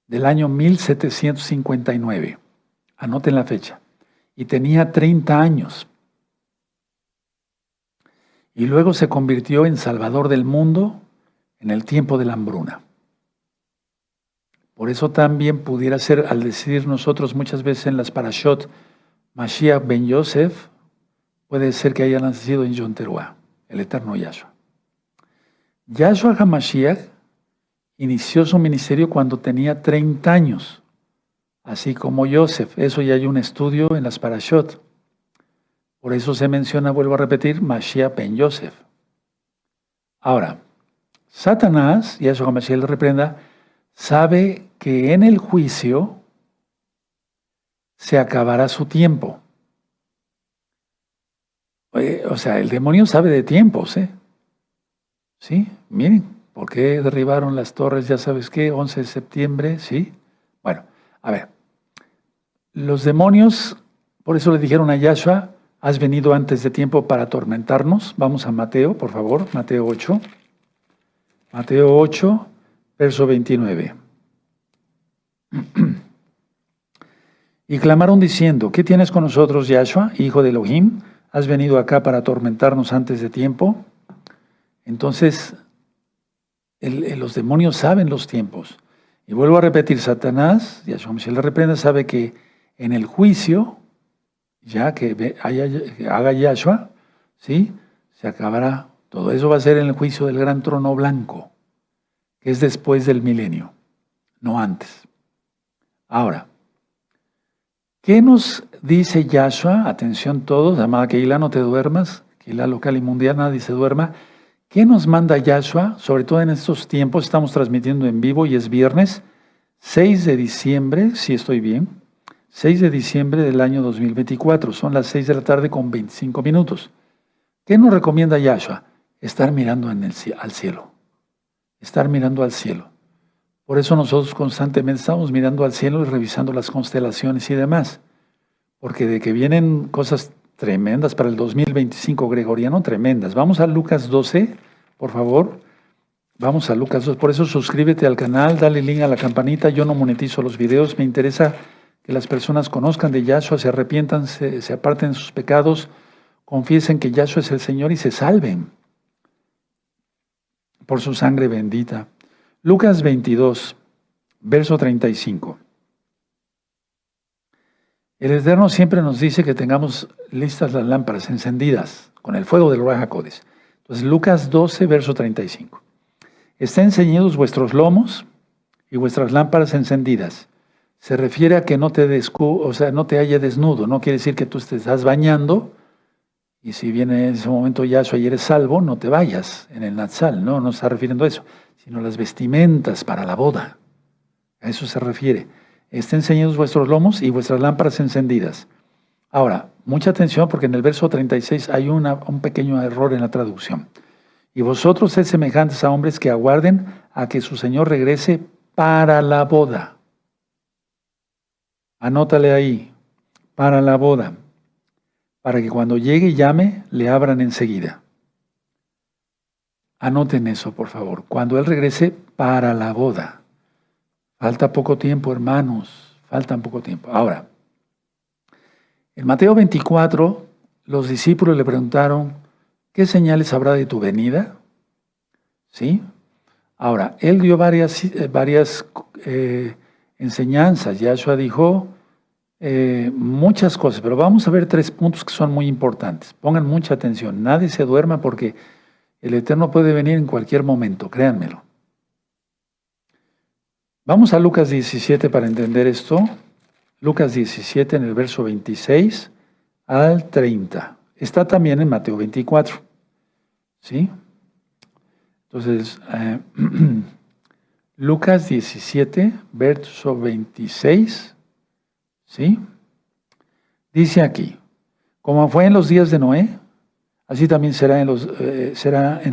del año 1759. Anoten la fecha. Y tenía 30 años. Y luego se convirtió en Salvador del mundo en el tiempo de la hambruna. Por eso también pudiera ser, al decir nosotros muchas veces en las parashot, Mashiach ben Yosef, puede ser que haya nacido en Yom Teruá, el eterno Yahshua. Yahshua HaMashiach inició su ministerio cuando tenía 30 años, así como Yosef. Eso ya hay un estudio en las parashot. Por eso se menciona, vuelvo a repetir, Mashiach ben Yosef. Ahora, Satanás, Yahshua HaMashiach le reprenda, sabe que en el juicio se acabará su tiempo. O sea, el demonio sabe de tiempos, ¿eh? Sí, miren, ¿por qué derribaron las torres? Ya sabes qué, 11 de septiembre, ¿sí? Bueno, a ver, los demonios, por eso le dijeron a Yahshua, has venido antes de tiempo para atormentarnos. Vamos a Mateo, por favor, Mateo 8. Mateo 8, verso 29. Y clamaron diciendo, ¿qué tienes con nosotros, Yahshua, hijo de Elohim? ¿Has venido acá para atormentarnos antes de tiempo? Entonces, los demonios saben los tiempos. Y vuelvo a repetir, Satanás, Yahshua Mashiach le reprenda, sabe que en el juicio, ya que haga Yahshua, ¿sí? Se acabará. Todo eso va a ser en el juicio del gran trono blanco, que es después del milenio, no antes. Ahora, ¿qué nos dice Yahshua? Atención todos, amada Keilah, no te duermas, Keilah local y mundial, nadie se duerma. ¿Qué nos manda Yahshua? Sobre todo en estos tiempos, estamos transmitiendo en vivo y es viernes 6 de diciembre, si estoy bien, 6 de diciembre del año 2024, son las 6 de la tarde con 25 minutos. ¿Qué nos recomienda Yahshua? Estar mirando al cielo, estar mirando al cielo. Por eso nosotros constantemente estamos mirando al cielo y revisando las constelaciones y demás. Porque de que vienen cosas tremendas para el 2025 gregoriano, tremendas. Vamos a Lucas 12, por favor. Vamos a Lucas 12. Por eso suscríbete al canal, dale link a la campanita. Yo no monetizo los videos. Me interesa que las personas conozcan de Yahshua, se arrepientan, se aparten de sus pecados, confiesen que Yahshua es el Señor y se salven por su sangre bendita. Lucas 22, verso 35. El Eterno siempre nos dice que tengamos listas las lámparas encendidas con el fuego del Ruach HaKodesh. Entonces, Lucas 12, verso 35. Estén ceñidos vuestros lomos y vuestras lámparas encendidas. Se refiere a que no te halle desnudo. No quiere decir que tú te estás bañando y si viene en ese momento Yahshua y eres salvo, no te vayas en el Natsal. No está refiriendo a eso, sino las vestimentas para la boda. A eso se refiere. Estén ceñidos vuestros lomos y vuestras lámparas encendidas. Ahora, mucha atención porque en el verso 36 hay un pequeño error en la traducción. Y vosotros sed semejantes a hombres que aguarden a que su Señor regrese para la boda. Anótale ahí, para la boda, para que cuando llegue y llame, le abran enseguida. Anoten eso, por favor. Cuando Él regrese para la boda. Falta poco tiempo, hermanos. Faltan poco tiempo. Ahora, en Mateo 24, los discípulos le preguntaron, ¿qué señales habrá de tu venida? ¿Sí? Ahora, Él dio varias enseñanzas. Yahshua dijo muchas cosas, pero vamos a ver 3 puntos que son muy importantes. Pongan mucha atención. Nadie se duerma porque el Eterno puede venir en cualquier momento, créanmelo. Vamos a Lucas 17 para entender esto. Lucas 17 en el verso 26 al 30. Está también en Mateo 24. ¿Sí? Entonces, Lucas 17, verso 26. ¿Sí? Dice aquí, como fue en los días de Noé, así también será en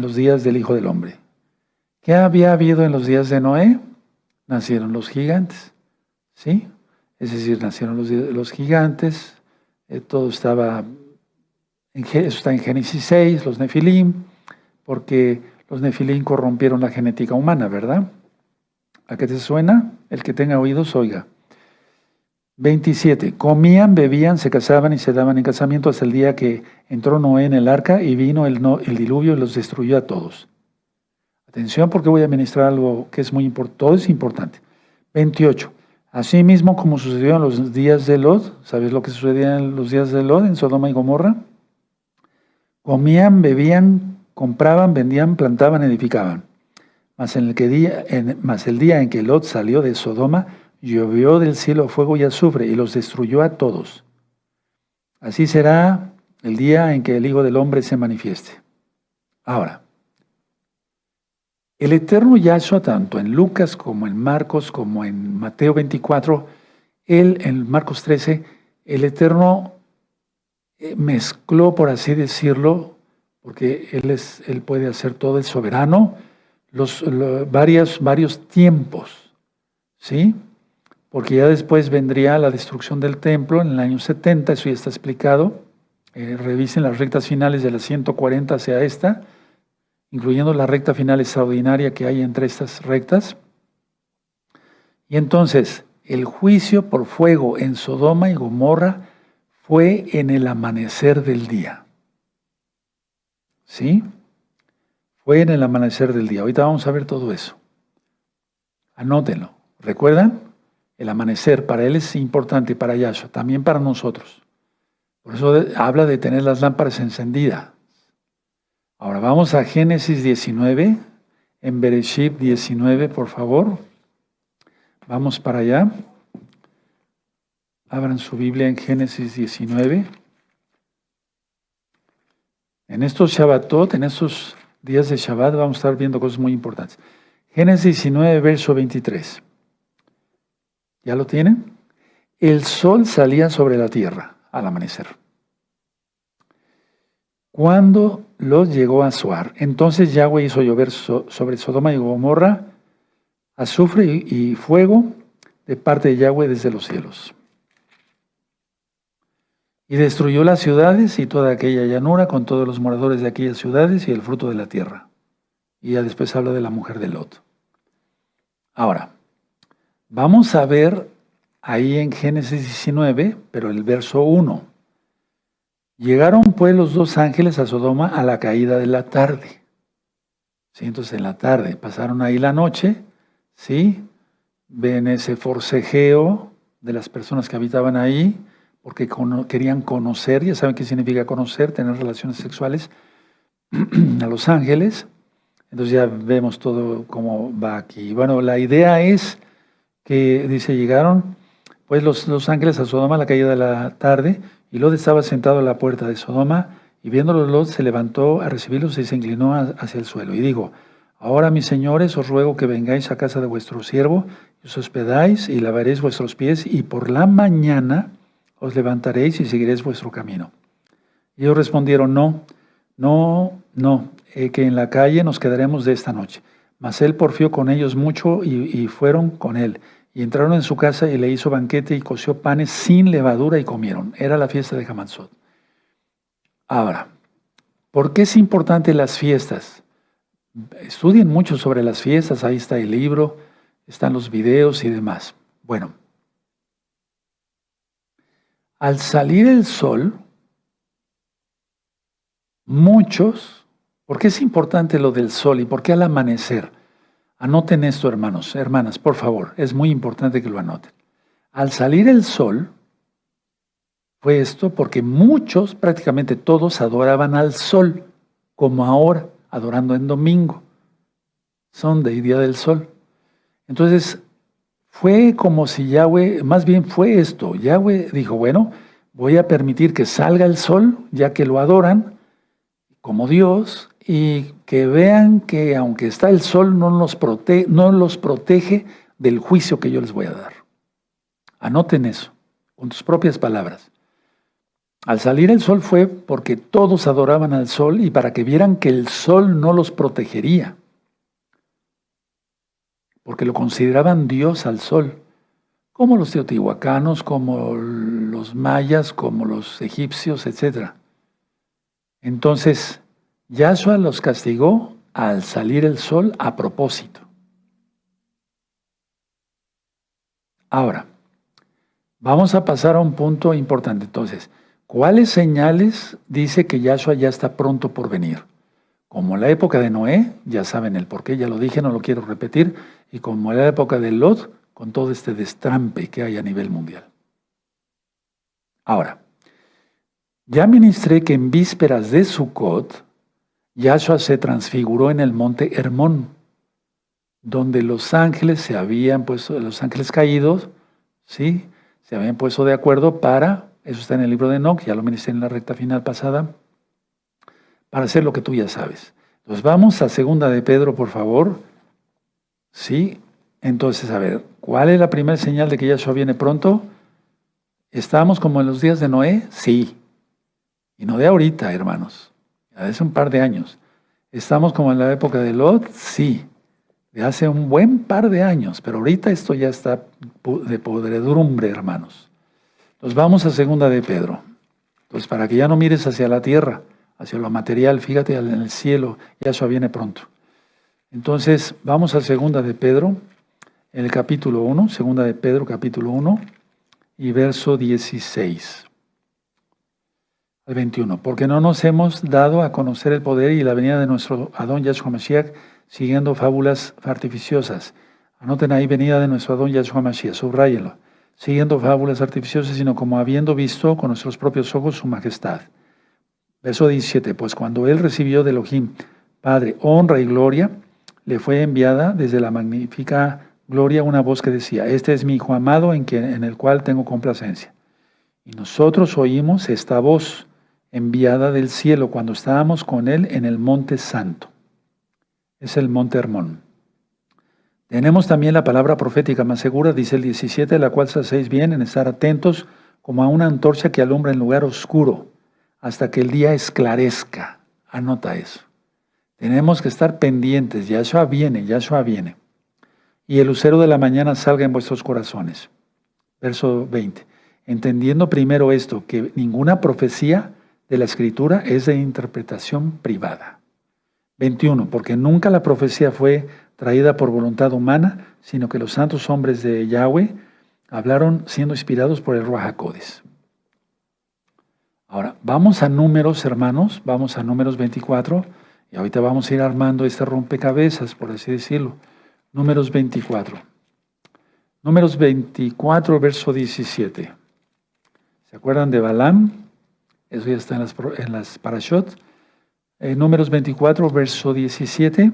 los días del Hijo del Hombre. ¿Qué había habido en los días de Noé? Nacieron los gigantes, ¿sí? Es decir, nacieron los gigantes, todo estaba, eso está en Génesis 6, los Nefilim, porque los Nefilim corrompieron la genética humana, ¿verdad? ¿A qué te suena? El que tenga oídos, oiga. 27. Comían, bebían, se casaban y se daban en casamiento hasta el día que entró Noé en el arca y vino el diluvio y los destruyó a todos. Atención porque voy a ministrar algo que es muy importante. Todo es importante. 28. Asimismo, como sucedió en los días de Lot, ¿sabes lo que sucedía en los días de Lot en Sodoma y Gomorra? Comían, bebían, compraban, vendían, plantaban, edificaban. Mas el día en que Lot salió de Sodoma, llovió del cielo fuego y azufre y los destruyó a todos. Así será el día en que el Hijo del Hombre se manifieste. Ahora, el eterno Yahshua, tanto en Lucas como en Marcos, como en Mateo 24, en Marcos 13, el eterno mezcló, por así decirlo, porque él puede hacer todo, el soberano, varios tiempos, ¿sí? Porque ya después vendría la destrucción del templo en el año 70, eso ya está explicado. Revisen las rectas finales de las 140 hacia esta, incluyendo la recta final extraordinaria que hay entre estas rectas. Y entonces, el juicio por fuego en Sodoma y Gomorra fue en el amanecer del día. ¿Sí? Fue en el amanecer del día. Ahorita vamos a ver todo eso. Anótenlo. ¿Recuerdan? El amanecer para él es importante, para Yahshua, también para nosotros. Por eso habla de tener las lámparas encendidas. Ahora vamos a Génesis 19, en Bereshit 19, por favor. Vamos para allá. Abran su Biblia en Génesis 19. En estos Shabbatot, en estos días de Shabbat, vamos a estar viendo cosas muy importantes. Génesis 19, verso 23. ¿Ya lo tienen? El sol salía sobre la tierra al amanecer. Cuando Lot llegó a Zoar, entonces Yahweh hizo llover sobre Sodoma y Gomorra azufre y fuego de parte de Yahweh desde los cielos. Y destruyó las ciudades y toda aquella llanura con todos los moradores de aquellas ciudades y el fruto de la tierra. Y ya después habla de la mujer de Lot. Ahora, vamos a ver ahí en Génesis 19, pero el verso 1. Llegaron pues los dos ángeles a Sodoma a la caída de la tarde. ¿Sí? Entonces en la tarde pasaron ahí la noche, ¿sí? Ven ese forcejeo de las personas que habitaban ahí, porque querían conocer, ya saben qué significa conocer, tener relaciones sexuales a los ángeles. Entonces ya vemos todo cómo va aquí. Bueno, la idea es que, dice, llegaron pues los ángeles a Sodoma a la caída de la tarde, y Lot estaba sentado a la puerta de Sodoma, y viéndolo Lot se levantó a recibirlos y se inclinó hacia el suelo. Y dijo: ahora, mis señores, os ruego que vengáis a casa de vuestro siervo, y os hospedáis, y lavaréis vuestros pies, y por la mañana os levantaréis y seguiréis vuestro camino. Y ellos respondieron: no, que en la calle nos quedaremos de esta noche. Mas él porfió con ellos mucho y fueron con él. Y entraron en su casa y le hizo banquete y coció panes sin levadura y comieron. Era la fiesta de Hamatzot. Ahora, ¿por qué es importante las fiestas? Estudien mucho sobre las fiestas, ahí está el libro, están los videos y demás. Bueno, al salir el sol, muchos, ¿por qué es importante lo del sol y por qué al amanecer? Anoten esto, hermanos, hermanas, por favor, es muy importante que lo anoten. Al salir el sol, fue esto porque muchos, prácticamente todos, adoraban al sol, como ahora, adorando en domingo, Sunday, día del sol. Entonces, fue como si Yahweh, más bien fue esto, Yahweh dijo: bueno, voy a permitir que salga el sol, ya que lo adoran como Dios, y que vean que aunque está el sol, no los protege del juicio que yo les voy a dar. Anoten eso, con tus propias palabras. Al salir el sol fue porque todos adoraban al sol y para que vieran que el sol no los protegería. porque lo consideraban Dios al sol, como los teotihuacanos, como los mayas, como los egipcios, etc. Entonces, Yahshua los castigó al salir el sol a propósito. Ahora, vamos a pasar a un punto importante. Entonces, ¿cuáles señales dice que Yahshua ya está pronto por venir? Como en la época de Noé, ya saben el porqué, ya lo dije, no lo quiero repetir, y como en la época de Lot, con todo este destrampe que hay a nivel mundial. Ahora, ya ministré que en vísperas de Sukkot, Yahshua se transfiguró en el monte Hermón, donde los ángeles se habían puesto, los ángeles caídos, ¿sí? Se habían puesto de acuerdo para, eso está en el libro de Enoch, ya lo ministré en la recta final pasada, para hacer lo que tú ya sabes. Entonces vamos a segunda de Pedro, por favor. Sí, entonces a ver, ¿cuál es la primera señal de que Yahshua viene pronto? ¿Estamos como en los días de Noé? Sí. Y no de ahorita, hermanos, ya de hace un par de años. ¿Estamos como en la época de Lot? Sí. De hace un buen par de años, pero ahorita esto ya está de podredumbre, hermanos. Entonces vamos a segunda de Pedro. Entonces para que ya no mires hacia la tierra, hacia lo material, fíjate en el cielo, Yahshua viene pronto. Entonces vamos a segunda de Pedro, en el capítulo 1, segunda de Pedro, capítulo 1, y verso 16 al 21. Porque no nos hemos dado a conocer el poder y la venida de nuestro Adón Yahshua Mashiach, siguiendo fábulas artificiosas. Anoten ahí, venida de nuestro Adón Yahshua Mashiach, subráyenlo. Siguiendo fábulas artificiosas, sino como habiendo visto con nuestros propios ojos su majestad. Verso 17, pues cuando él recibió de Elohim, Padre, honra y gloria, le fue enviada desde la magnífica gloria una voz que decía, este es mi Hijo amado en el cual tengo complacencia. Y nosotros oímos esta voz enviada del cielo cuando estábamos con él en el monte santo. Es el monte Hermón. Tenemos también la palabra profética más segura, dice el 17, la cual hacéis bien en estar atentos como a una antorcha que alumbra en lugar oscuro, hasta que el día esclarezca. Anota eso. Tenemos que estar pendientes. Yahshua viene, Yahshua viene. Y el lucero de la mañana salga en vuestros corazones. Verso 20. Entendiendo primero esto, que ninguna profecía de la Escritura es de interpretación privada. 21. Porque nunca la profecía fue traída por voluntad humana, sino que los santos hombres de Yahweh hablaron siendo inspirados por el Ruach HaKodesh. Ahora, vamos a Números, hermanos, vamos a Números 24, y ahorita vamos a ir armando este rompecabezas, por así decirlo. Números 24. Números 24, verso 17. ¿Se acuerdan de Balaam? Eso ya está en las parashot. Números 24, verso 17.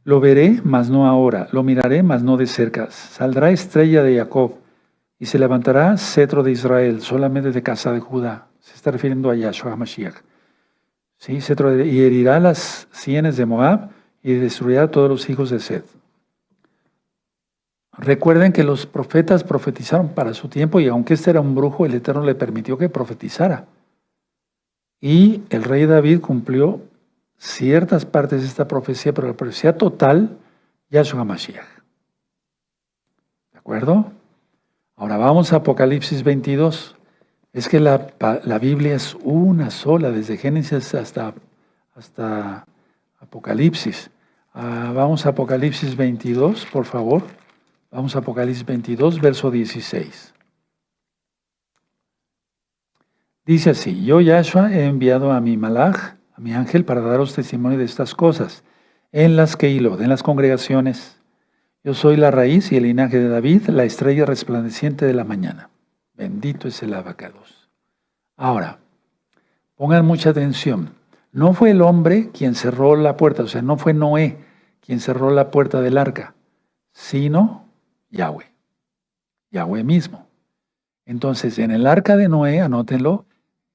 Lo veré, mas no ahora. Lo miraré, mas no de cerca. Saldrá estrella de Jacob y se levantará cetro de Israel, solamente de casa de Judá. Se está refiriendo a Yahshua HaMashiach. ¿Sí? Y herirá las sienes de Moab y destruirá a todos los hijos de Seth. Recuerden que los profetas profetizaron para su tiempo y aunque este era un brujo, el Eterno le permitió que profetizara. Y el rey David cumplió ciertas partes de esta profecía, pero la profecía total, Yahshua HaMashiach. ¿De acuerdo? Ahora vamos a Apocalipsis 22. Es que la Biblia es una sola, desde Génesis hasta Apocalipsis. Vamos a Apocalipsis 22, por favor. Vamos a Apocalipsis 22, verso 16. Dice así, yo Yahshua he enviado a mi malach, a mi ángel, para daros testimonio de estas cosas, en las Keilot, en las congregaciones. Yo soy la raíz y el linaje de David, la estrella resplandeciente de la mañana. Bendito es el abacados. Ahora, pongan mucha atención. No fue el hombre quien cerró la puerta, o sea, no fue Noé quien cerró la puerta del arca, sino Yahweh. Yahweh mismo. Entonces, en el arca de Noé, anótenlo,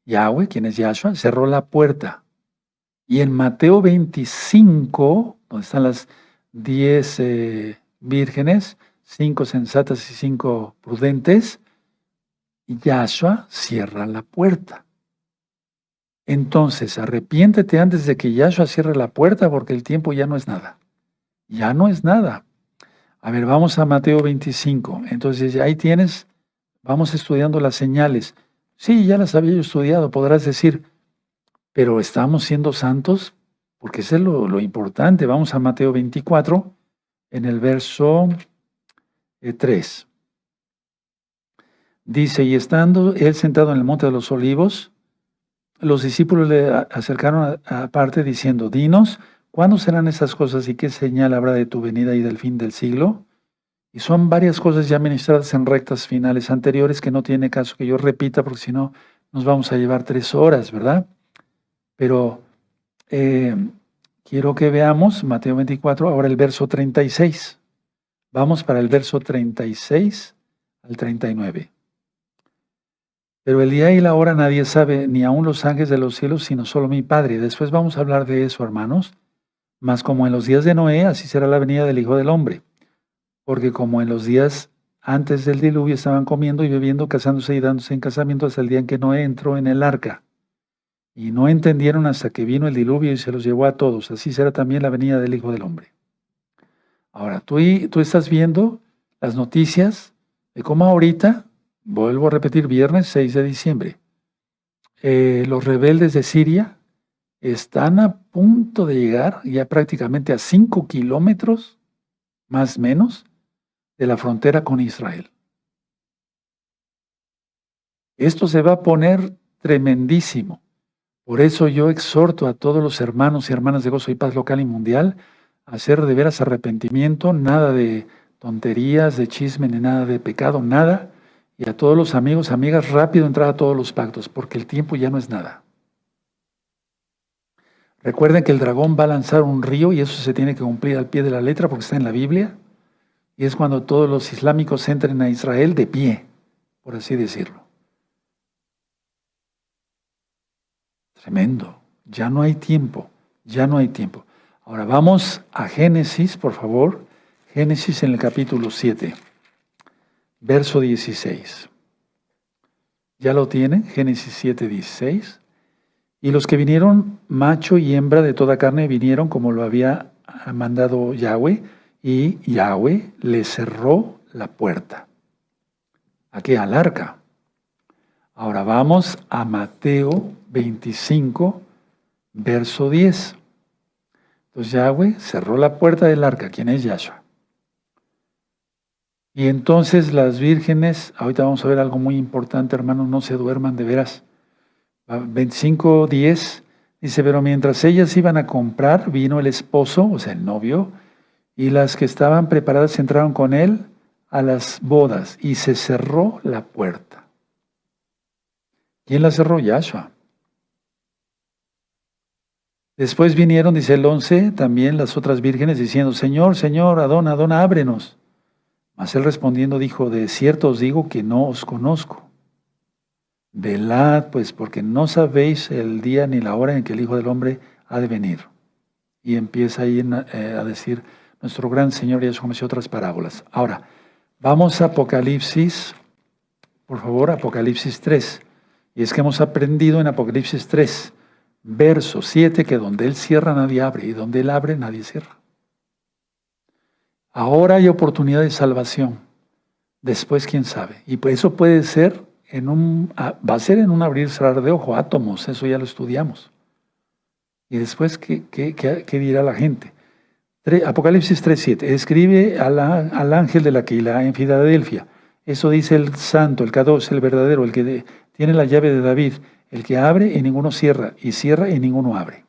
Yahweh, quien es Yahshua, cerró la puerta. Y en Mateo 25, donde están las 10 vírgenes, 5 sensatas y 5 prudentes, Yahshua cierra la puerta. Entonces, arrepiéntete antes de que Yahshua cierre la puerta porque el tiempo ya no es nada. Ya no es nada. A ver, vamos a Mateo 25. Entonces, ahí tienes, vamos estudiando las señales. Sí, ya las había yo estudiado, podrás decir, pero ¿estamos siendo santos? Porque eso es lo importante. Vamos a Mateo 24, en el verso 3. Dice, y estando él sentado en el monte de los olivos, los discípulos le acercaron aparte diciendo, dinos, ¿cuándo serán estas cosas y qué señal habrá de tu venida y del fin del siglo? Y son varias cosas ya ministradas en rectas finales anteriores que no tiene caso que yo repita porque si no nos vamos a llevar 3 horas, ¿verdad? Pero quiero que veamos Mateo 24, ahora el verso 36. Vamos para el verso 36 al 39. Pero el día y la hora nadie sabe, ni aun los ángeles de los cielos, sino solo mi Padre. Después vamos a hablar de eso, hermanos. Mas como en los días de Noé, así será la venida del Hijo del Hombre. Porque como en los días antes del diluvio estaban comiendo y bebiendo, casándose y dándose en casamiento hasta el día en que Noé entró en el arca. Y no entendieron hasta que vino el diluvio y se los llevó a todos. Así será también la venida del Hijo del Hombre. Ahora, tú estás viendo las noticias de cómo ahorita, vuelvo a repetir, viernes 6 de diciembre, los rebeldes de Siria están a punto de llegar ya prácticamente a 5 kilómetros, más o menos, de la frontera con Israel. Esto se va a poner tremendísimo. Por eso yo exhorto a todos los hermanos y hermanas de Gozo y Paz local y mundial a hacer de veras arrepentimiento, nada de tonterías, de chisme, ni nada de pecado, nada. Y a todos los amigos, amigas, rápido entrar a todos los pactos, porque el tiempo ya no es nada. Recuerden que el dragón va a lanzar un río y eso se tiene que cumplir al pie de la letra porque está en la Biblia. Y es cuando todos los islámicos entren a Israel de pie, por así decirlo. Tremendo. Ya no hay tiempo. Ya no hay tiempo. Ahora vamos a Génesis, por favor. Génesis en el capítulo 7, verso 16. ¿Ya lo tienen? Génesis 7, 16. Y los que vinieron, macho y hembra de toda carne, vinieron como lo había mandado Yahweh, y Yahweh le cerró la puerta. ¿A qué? Al arca. Ahora vamos a Mateo 25, verso 10. Entonces Yahweh cerró la puerta del arca. ¿Quién es Yahshua? Y entonces las vírgenes, ahorita vamos a ver algo muy importante, hermanos, no se duerman de veras. 25, 10, dice, pero mientras ellas iban a comprar, vino el esposo, o sea, el novio, y las que estaban preparadas entraron con él a las bodas, y se cerró la puerta. ¿Quién la cerró? Yahshua. Después vinieron, dice el 11, también las otras vírgenes diciendo, Señor, Señor, Adón, Adón, ábrenos. Mas él respondiendo dijo, de cierto os digo que no os conozco. Velad, pues, porque no sabéis el día ni la hora en que el Hijo del Hombre ha de venir. Y empieza ahí a decir nuestro gran Señor Yahshua Mashiach otras parábolas. Ahora, vamos a Apocalipsis, por favor, Apocalipsis 3. Y es que hemos aprendido en Apocalipsis 3, verso 7, que donde Él cierra nadie abre, y donde Él abre nadie cierra. Ahora hay oportunidad de salvación. Después, quién sabe. Y pues eso puede ser va a ser en un abrir y cerrar de ojo, átomos, eso ya lo estudiamos. Y después, ¿qué dirá la gente? Apocalipsis 3:7, escribe al ángel de la Keilah en Filadelfia. Eso dice el santo, el Kadosh, el verdadero, el que tiene la llave de David, el que abre y ninguno cierra, y cierra y ninguno abre.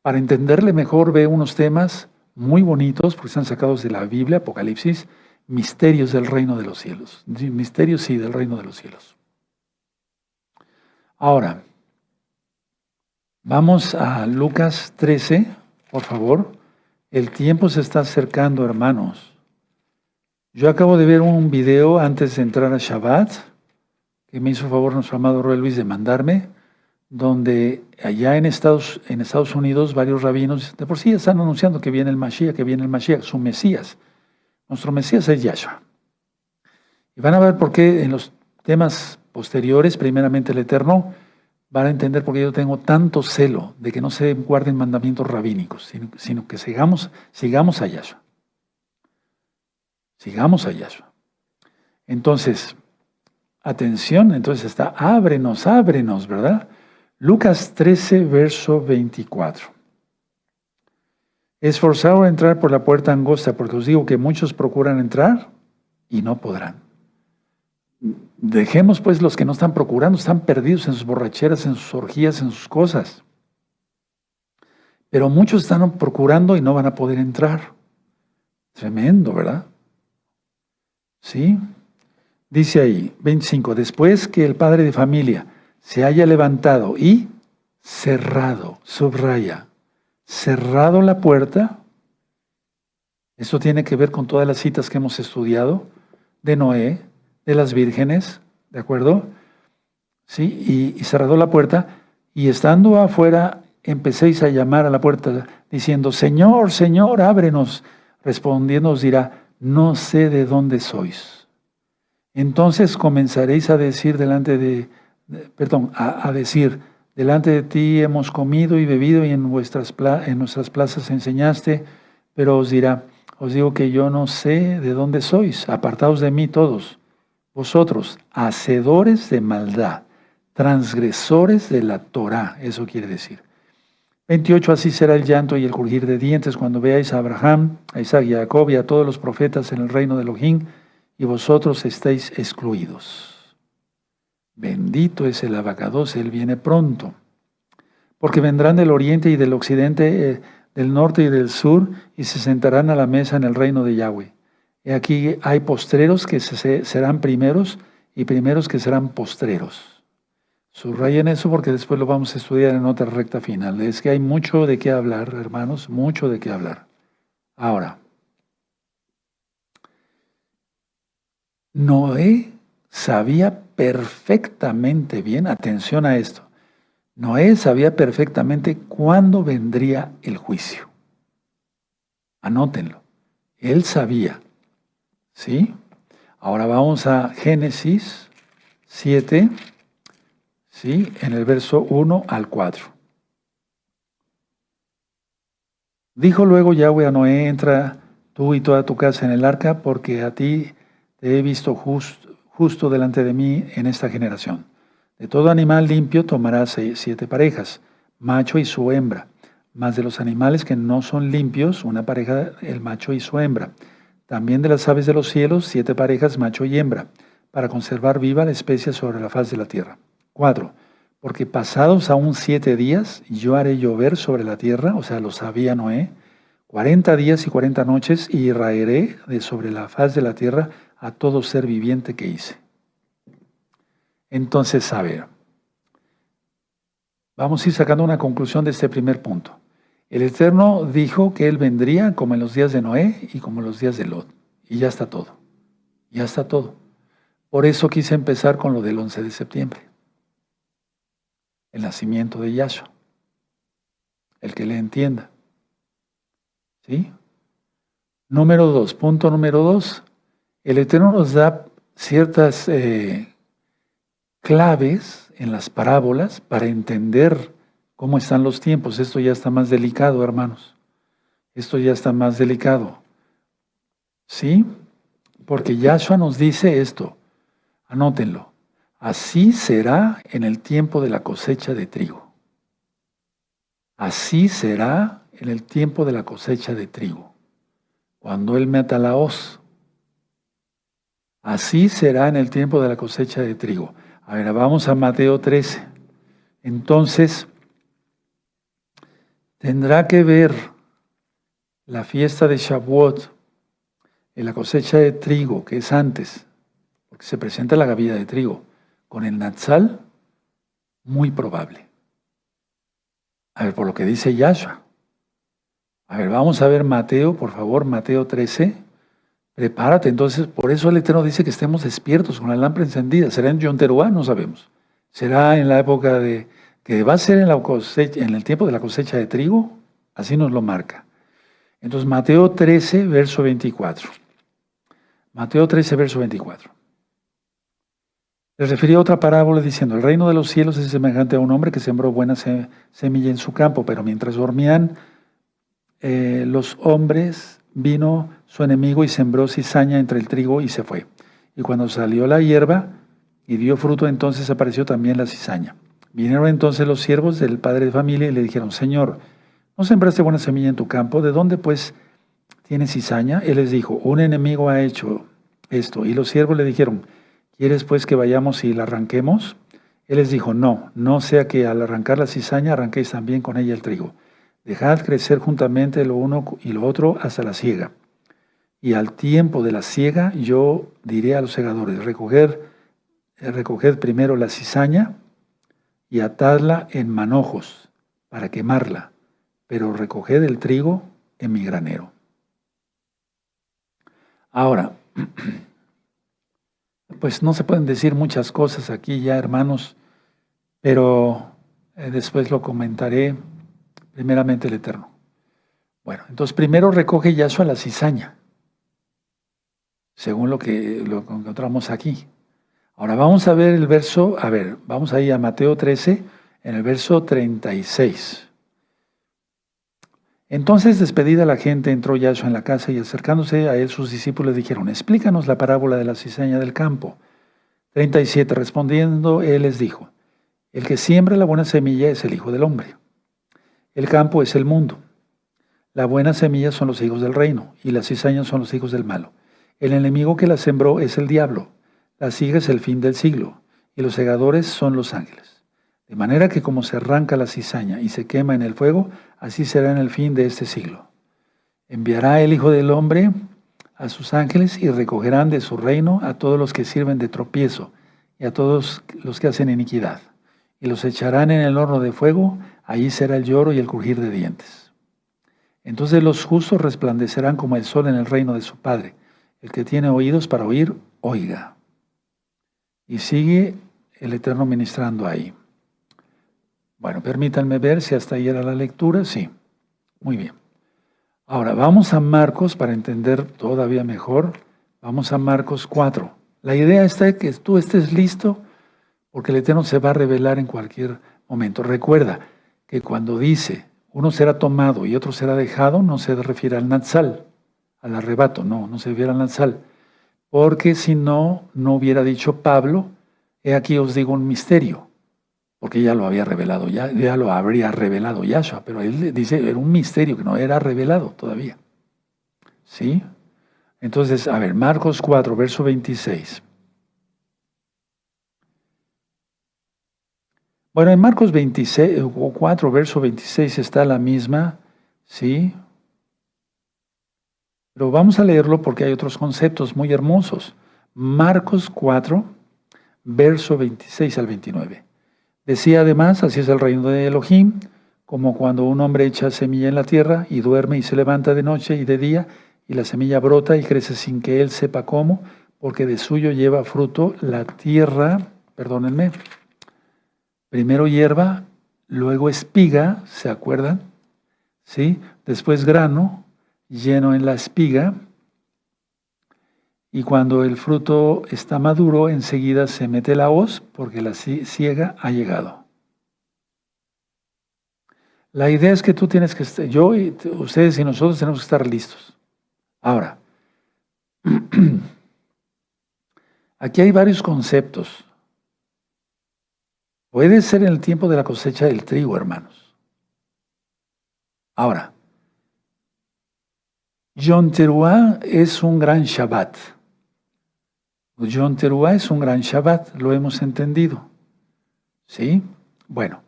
Para entenderle mejor, ve unos temas muy bonitos, porque están sacados de la Biblia, Apocalipsis, misterios del reino de los cielos. Misterios, sí, del reino de los cielos. Ahora, vamos a Lucas 13, por favor. El tiempo se está acercando, hermanos. Yo acabo de ver un video antes de entrar a Shabbat, que me hizo favor nuestro amado Roy Luis de mandarme, donde allá en Estados Unidos varios rabinos de por sí están anunciando que viene el Mashiach, su Mesías. Nuestro Mesías es Yahshua. Y van a ver por qué en los temas posteriores, primeramente el Eterno, van a entender por qué yo tengo tanto celo de que no se guarden mandamientos rabínicos, sino que sigamos a Yahshua. Sigamos a Yahshua. Entonces, atención, entonces está, ábrenos, ¿verdad? Lucas 13, verso 24. Esforzaos a entrar por la puerta angosta, porque os digo que muchos procuran entrar y no podrán. Dejemos pues los que no están procurando, están perdidos en sus borracheras, en sus orgías, en sus cosas. Pero muchos están procurando y no van a poder entrar. Tremendo, ¿verdad? Sí. Dice ahí, 25, después que el padre de familia se haya levantado y cerrado, subraya, cerrado la puerta, eso tiene que ver con todas las citas que hemos estudiado, de Noé, de las vírgenes, ¿de acuerdo? Sí, y cerrado la puerta, y estando afuera, empecéis a llamar a la puerta, diciendo, Señor, Señor, ábrenos. Respondiendo os dirá, no sé de dónde sois. Entonces comenzaréis a decir a decir, delante de ti hemos comido y bebido y en nuestras plazas enseñaste, pero os dirá, os digo que yo no sé de dónde sois, apartaos de mí todos, vosotros, hacedores de maldad, transgresores de la Torá, eso quiere decir. 28, así será el llanto y el crujir de dientes cuando veáis a Abraham, a Isaac y a Jacob y a todos los profetas en el reino de Elohim, y vosotros estáis excluidos. Bendito es el abacados, él viene pronto. Porque vendrán del oriente y del occidente, del norte y del sur, y se sentarán a la mesa en el reino de Yahweh. Y aquí hay postreros que serán primeros, y primeros que serán postreros. Subrayen eso porque después lo vamos a estudiar en otra recta final. Es que hay mucho de qué hablar, hermanos, mucho de qué hablar. Ahora, Noé sabía perfectamente bien, atención a esto, Noé sabía perfectamente cuándo vendría el juicio. Anótenlo. Él sabía. ¿Sí? Ahora vamos a Génesis 7. ¿Sí? En el verso 1 al 4. Dijo luego Yahweh a Noé, entra tú y toda tu casa en el arca, porque a ti te he visto justo delante de mí en esta generación. De todo animal limpio tomarás 7 parejas, macho y su hembra, mas de los animales que no son limpios, una pareja, el macho y su hembra. También de las aves de los cielos, 7 parejas, macho y hembra, para conservar viva la especie sobre la faz de la tierra. 4. Porque pasados aún 7 días, yo haré llover sobre la tierra, o sea, lo sabía Noé, 40 días y 40 noches, y raeré de sobre la faz de la tierra a todo ser viviente que hice. Entonces, a ver, vamos a ir sacando una conclusión de este primer punto. El Eterno dijo que Él vendría como en los días de Noé y como en los días de Lot. Y ya está todo. Ya está todo. Por eso quise empezar con lo del 11 de septiembre. El nacimiento de Yahshua. El que le entienda. ¿Sí? Número 2, punto número 2. El Eterno nos da ciertas claves en las parábolas para entender cómo están los tiempos. Esto ya está más delicado, hermanos. Esto ya está más delicado. ¿Sí? Porque Yahshua nos dice esto. Anótenlo. Así será en el tiempo de la cosecha de trigo. Así será en el tiempo de la cosecha de trigo. Cuando Él meta la hoz. Así será en el tiempo de la cosecha de trigo. A ver, vamos a Mateo 13. Entonces, tendrá que ver la fiesta de Shavuot en la cosecha de trigo, que es antes, porque se presenta la gavilla de trigo, con el Natsal, muy probable. A ver, por lo que dice Yahshua. A ver, vamos a ver Mateo, por favor, Mateo 13. Prepárate, entonces, por eso el Eterno dice que estemos despiertos con la lámpara encendida. ¿Será en Yom Teruah? No sabemos. ¿Será en la época de, que va a ser en la cosecha, en el tiempo de la cosecha de trigo? Así nos lo marca. Entonces, Mateo 13, verso 24. Mateo 13, verso 24. Les refirió otra parábola diciendo, el reino de los cielos es semejante a un hombre que sembró buena semilla en su campo, pero mientras dormían los hombres, vino su enemigo y sembró cizaña entre el trigo y se fue. Y cuando salió la hierba y dio fruto, entonces apareció también la cizaña. Vinieron entonces los siervos del padre de familia y le dijeron: Señor, ¿no sembraste buena semilla en tu campo? ¿De dónde pues tienes cizaña? Él les dijo: un enemigo ha hecho esto. Y los siervos le dijeron: ¿quieres pues que vayamos y la arranquemos? Él les dijo: no, no sea que al arrancar la cizaña arranquéis también con ella el trigo. Dejad crecer juntamente lo uno y lo otro hasta la siega. Y al tiempo de la siega yo diré a los segadores: recoged primero la cizaña y atadla en manojos para quemarla, pero recoged el trigo en mi granero. Ahora, pues no se pueden decir muchas cosas aquí ya, hermanos, pero después lo comentaré. Primeramente el Eterno. Bueno, entonces primero recoge Yahshua la cizaña, según lo que encontramos aquí. Ahora vamos a ver el verso, vamos ahí a Mateo 13, en el verso 36. Entonces, despedida la gente, entró Yahshua en la casa y acercándose a él sus discípulos dijeron: explícanos la parábola de la cizaña del campo. 37, respondiendo él les dijo: el que siembra la buena semilla es el Hijo del Hombre. El campo es el mundo. La buena semilla son los hijos del reino, y las cizañas son los hijos del malo. El enemigo que la sembró es el diablo. La siega es el fin del siglo, y los segadores son los ángeles. De manera que como se arranca la cizaña y se quema en el fuego, así será en el fin de este siglo. Enviará el Hijo del Hombre a sus ángeles y recogerán de su reino a todos los que sirven de tropiezo y a todos los que hacen iniquidad. Y los echarán en el horno de fuego, allí será el lloro y el crujir de dientes. Entonces los justos resplandecerán como el sol en el reino de su Padre. El que tiene oídos para oír, oiga. Y sigue el Eterno ministrando ahí. Bueno, permítanme ver si hasta ahí era la lectura. Sí, muy bien. Ahora, vamos a Marcos para entender todavía mejor. Vamos a Marcos 4. La idea está de que tú estés listo, porque el Eterno se va a revelar en cualquier momento. Recuerda que cuando dice uno será tomado y otro será dejado, no se refiere al Natsal, al arrebato, no se refiere al Natsal. Porque si no, no hubiera dicho Pablo: he aquí os digo un misterio, porque ya lo había revelado, ya lo habría revelado Yahshua, pero él dice era un misterio que no era revelado todavía. ¿Sí? Entonces, Marcos 4, verso 26. Bueno, en Marcos 4, verso 26 está la misma, ¿sí? Pero vamos a leerlo porque hay otros conceptos muy hermosos. Marcos 4, verso 26 al 29. Decía además: así es el reino de Elohim, como cuando un hombre echa semilla en la tierra y duerme y se levanta de noche y de día, y la semilla brota y crece sin que él sepa cómo, porque de suyo lleva fruto la tierra, perdónenme. Primero hierba, luego espiga, ¿se acuerdan? ¿Sí? Después grano, lleno en la espiga, y cuando el fruto está maduro, enseguida se mete la hoz, porque la siega ha llegado. La idea es que tú tienes que estar, yo y ustedes y nosotros tenemos que estar listos. Ahora, aquí hay varios conceptos. Puede ser en el tiempo de la cosecha del trigo, hermanos. Ahora, Yom Teruah es un gran Shabbat. Yom Teruah es un gran Shabbat, lo hemos entendido. ¿Sí? Bueno,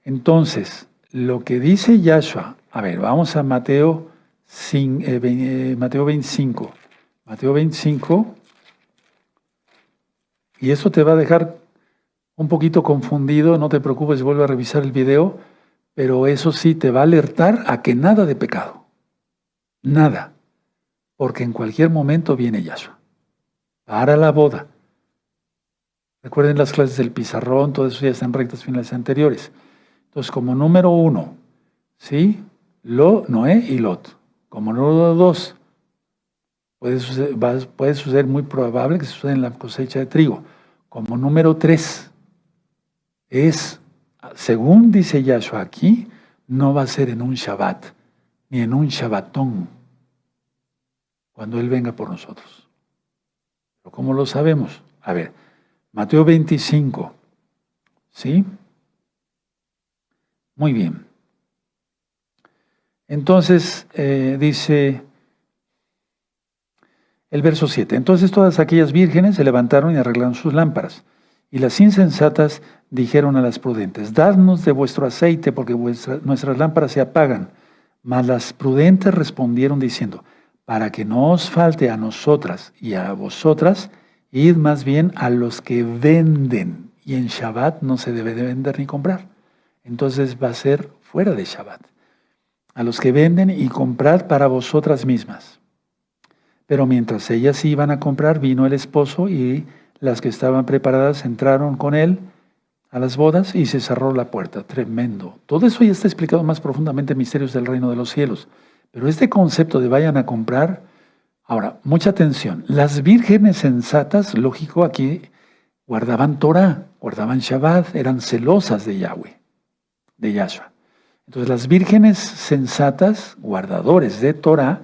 entonces, lo que dice Yahshua, vamos a Mateo 25. Mateo 25, y eso te va a dejar un poquito confundido, no te preocupes, vuelve a revisar el video, pero eso sí te va a alertar a que nada de pecado, nada, porque en cualquier momento viene Yahshua para la boda. Recuerden las clases del pizarrón, todo eso ya está en rectas finales anteriores. Entonces, como número 1, ¿sí? Noé y Lot. Como número 2, puede suceder muy probable que suceda en la cosecha de trigo. Como número 3, según dice Yahshua aquí, no va a ser en un Shabbat, ni en un Shabbatón. cuando Él venga por nosotros. ¿Pero cómo lo sabemos? A ver, Mateo 25, ¿sí? Muy bien. Entonces, dice el verso 7. Entonces todas aquellas vírgenes se levantaron y arreglaron sus lámparas. Y las insensatas dijeron a las prudentes, dadnos de vuestro aceite, porque nuestras lámparas se apagan. Mas las prudentes respondieron diciendo, para que no os falte a nosotras y a vosotras, id más bien a los que venden. Y en Shabbat no se debe de vender ni comprar. Entonces va a ser fuera de Shabbat. A los que venden y comprad para vosotras mismas. Pero mientras ellas iban a comprar, vino el esposo y las que estaban preparadas entraron con él a las bodas y se cerró la puerta. Tremendo. Todo eso ya está explicado más profundamente en Misterios del Reino de los Cielos. Pero este concepto de vayan a comprar, ahora, mucha atención. Las vírgenes sensatas, lógico, aquí guardaban Torah, guardaban Shabbat, eran celosas de Yahweh, de Yahshua. Entonces las vírgenes sensatas, guardadores de Torah,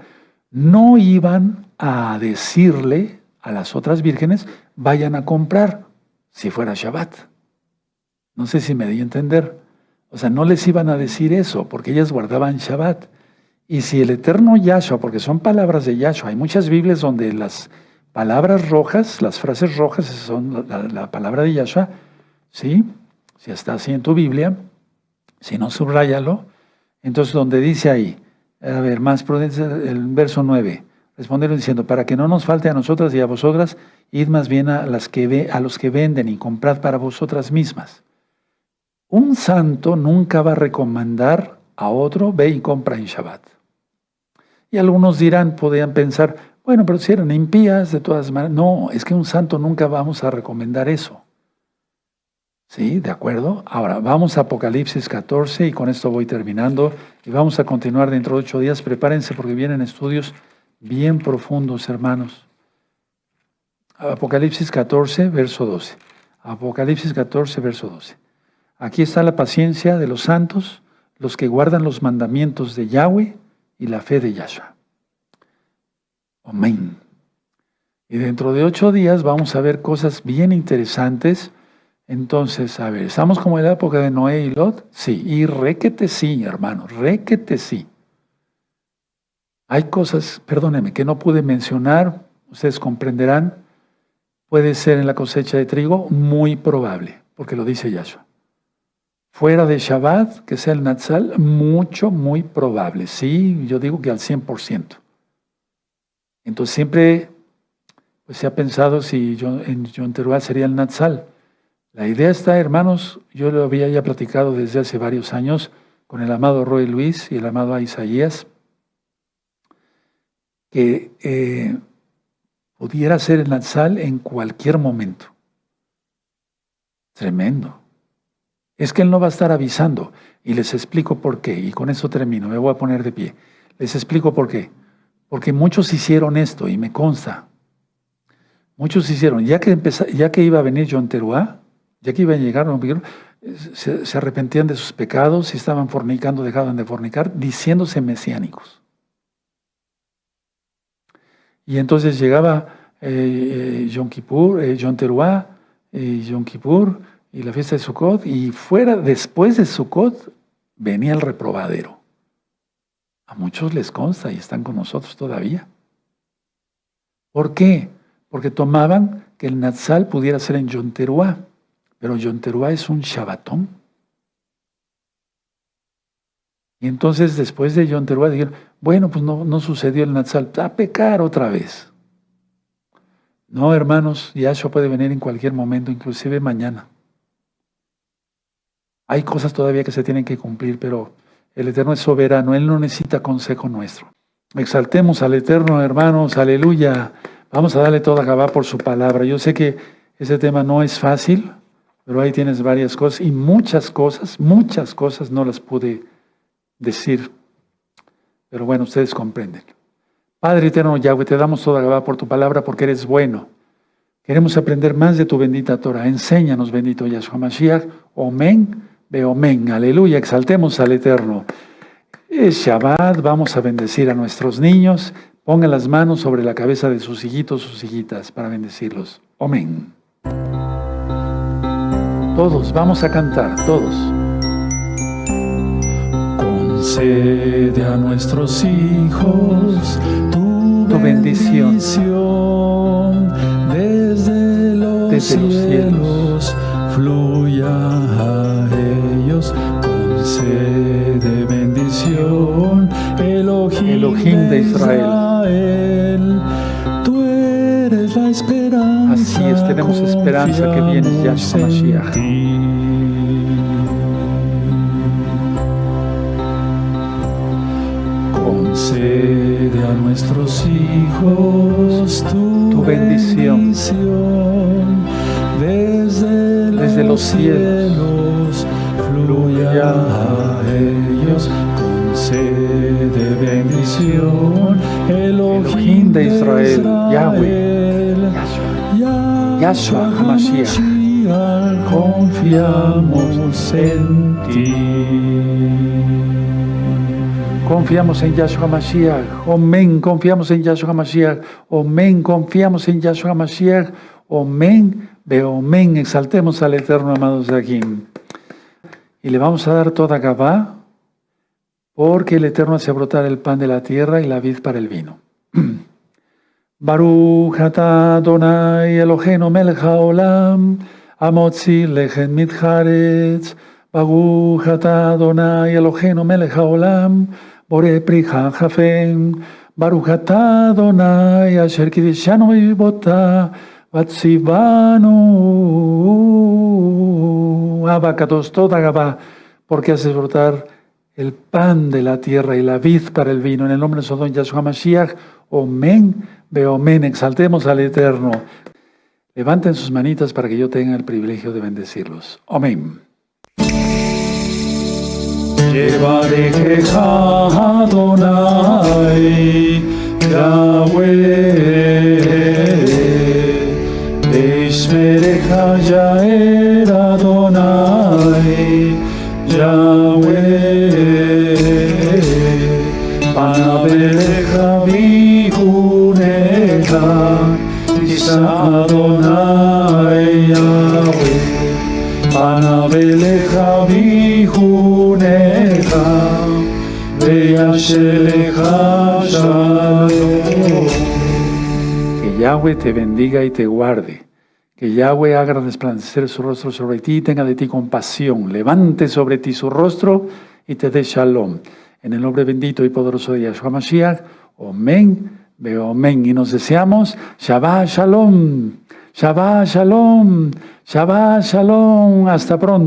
no iban a decirle a las otras vírgenes, vayan a comprar, si fuera Shabbat. No sé si me di a entender. O sea, no les iban a decir eso, porque ellas guardaban Shabbat. Y si el eterno Yahshua, porque son palabras de Yahshua, hay muchas Biblias donde las palabras rojas, las frases rojas son la palabra de Yahshua, ¿sí? Si está así en tu Biblia, si no, subráyalo. Entonces, donde dice ahí, a ver, más prudente, el verso 9, respondieron diciendo, para que no nos falte a nosotras y a vosotras, id más bien a los que venden y comprad para vosotras mismas. Un santo nunca va a recomendar a otro, ve y compra en Shabbat. Y algunos podrían pensar, bueno, pero si eran impías, de todas maneras. No, es que un santo nunca vamos a recomendar eso. ¿Sí? ¿De acuerdo? Ahora, vamos a Apocalipsis 14 y con esto voy terminando. Y vamos a continuar dentro de 8 días. Prepárense porque vienen estudios bien profundos, hermanos. Apocalipsis 14, verso 12. Apocalipsis 14, verso 12. Aquí está la paciencia de los santos, los que guardan los mandamientos de Yahweh y la fe de Yahshua. Amén. Y dentro de 8 días vamos a ver cosas bien interesantes. Entonces, a ver, ¿estamos como en la época de Noé y Lot? Sí, y requete sí, hermano, requete sí. Hay cosas, perdónenme, que no pude mencionar, ustedes comprenderán, puede ser en la cosecha de trigo, muy probable, porque lo dice Yahshua. Fuera de Shabbat, que sea el Natsal, muy probable. Sí, yo digo que al 100%. Entonces siempre pues, se ha pensado si en Yom Teruah sería el Natsal. La idea está, hermanos, yo lo había ya platicado desde hace varios años con el amado Roy Luis y el amado Isaías, que pudiera ser el Natsal en cualquier momento. Tremendo. Es que Él no va a estar avisando. Y les explico por qué. Y con eso termino. Me voy a poner de pie. Les explico por qué. Porque muchos hicieron esto y me consta. Muchos hicieron. Ya que iba a venir Yom Teruah, ya que iba a llegar, se arrepentían de sus pecados. Si estaban fornicando, dejaban de fornicar, diciéndose mesiánicos. Y entonces llegaba Yom Kippur, Yom Teruah, Yom Kippur, y la fiesta de Sukkot, y después de Sukkot, venía el reprobadero. A muchos les consta y están con nosotros todavía. ¿Por qué? Porque tomaban que el Natsal pudiera ser en Yom Teruah, pero Yom Teruah es un Shabbatón. Y entonces después de Yom Teruah dijeron, bueno, pues no sucedió el Natsal, a pecar otra vez. No, hermanos, Yahshua puede venir en cualquier momento, inclusive mañana. Hay cosas todavía que se tienen que cumplir, pero el Eterno es soberano, Él no necesita consejo nuestro. Exaltemos al Eterno, hermanos, aleluya. Vamos a darle toda Gabá por su palabra. Yo sé que ese tema no es fácil, pero ahí tienes varias cosas y muchas cosas no las pude decir. Pero bueno, ustedes comprenden. Padre Eterno Yahweh, te damos toda Gabá por tu palabra porque eres bueno. Queremos aprender más de tu bendita Torah. Enséñanos, bendito Yahshua Mashiach. Omen. Beomen, aleluya, exaltemos al Eterno. Es Shabbat, vamos a bendecir a nuestros niños. ponga las manos sobre la cabeza de sus hijitos, sus hijitas, para bendecirlos. Amén. Todos, vamos a cantar, todos. Concede a nuestros hijos tu bendición desde los cielos, fluya a ellos. Concede bendición, Elohim de Israel. Tú eres la esperanza. Así es, tenemos esperanza que vienes, Yahshua Mashiach. Concede a nuestros hijos tu bendición desde los cielos, fluya a ellos. Concede bendición, Elohim de Israel, Yahweh, Yahshua HaMashiach, confiamos en ti. Confiamos en Yahshua HaMashiach, amén, confiamos en Yahshua HaMashiach, amén, confiamos en Yahshua HaMashiach, amén, amén, exaltemos al Eterno, amados de aquí. Y le vamos a dar toda Gabá, porque el Eterno hace brotar el pan de la tierra y la vid para el vino. Baruch atah Adonai Eloheinu melech haolam, hamotzi lechem mitcharetz. Baruch atah Adonai Eloheinu melech haolam, borei pri hachafem. Baruch atah Adonai asher kiddushanu b'mivotah, vatzivanu. Abba Kadosh, toda Gabá, porque haces brotar el pan de la tierra y la vid para el vino. En el nombre de Sodom Yahshua Mashiach, amén, amén. Exaltemos al Eterno. Levanten sus manitas para que yo tenga el privilegio de bendecirlos. Amén. Yevarechecha Adonai Yahweh, Beishmerecha Yair Adonai Yahweh, Panavelecha Vihunecha, Isa Adonai Yahweh, Panavelecha Vihunecha, Veyashelecha Shalom. Que Yahweh te bendiga y te guarde. Que Yahweh haga resplandecer su rostro sobre ti y tenga de ti compasión. Levante sobre ti su rostro y te dé shalom. En el nombre bendito y poderoso de Yahshua Mashiach. Amén. Veo amén. Y nos deseamos Shabbat Shalom. Shabbat Shalom. Shabbat Shalom. Hasta pronto.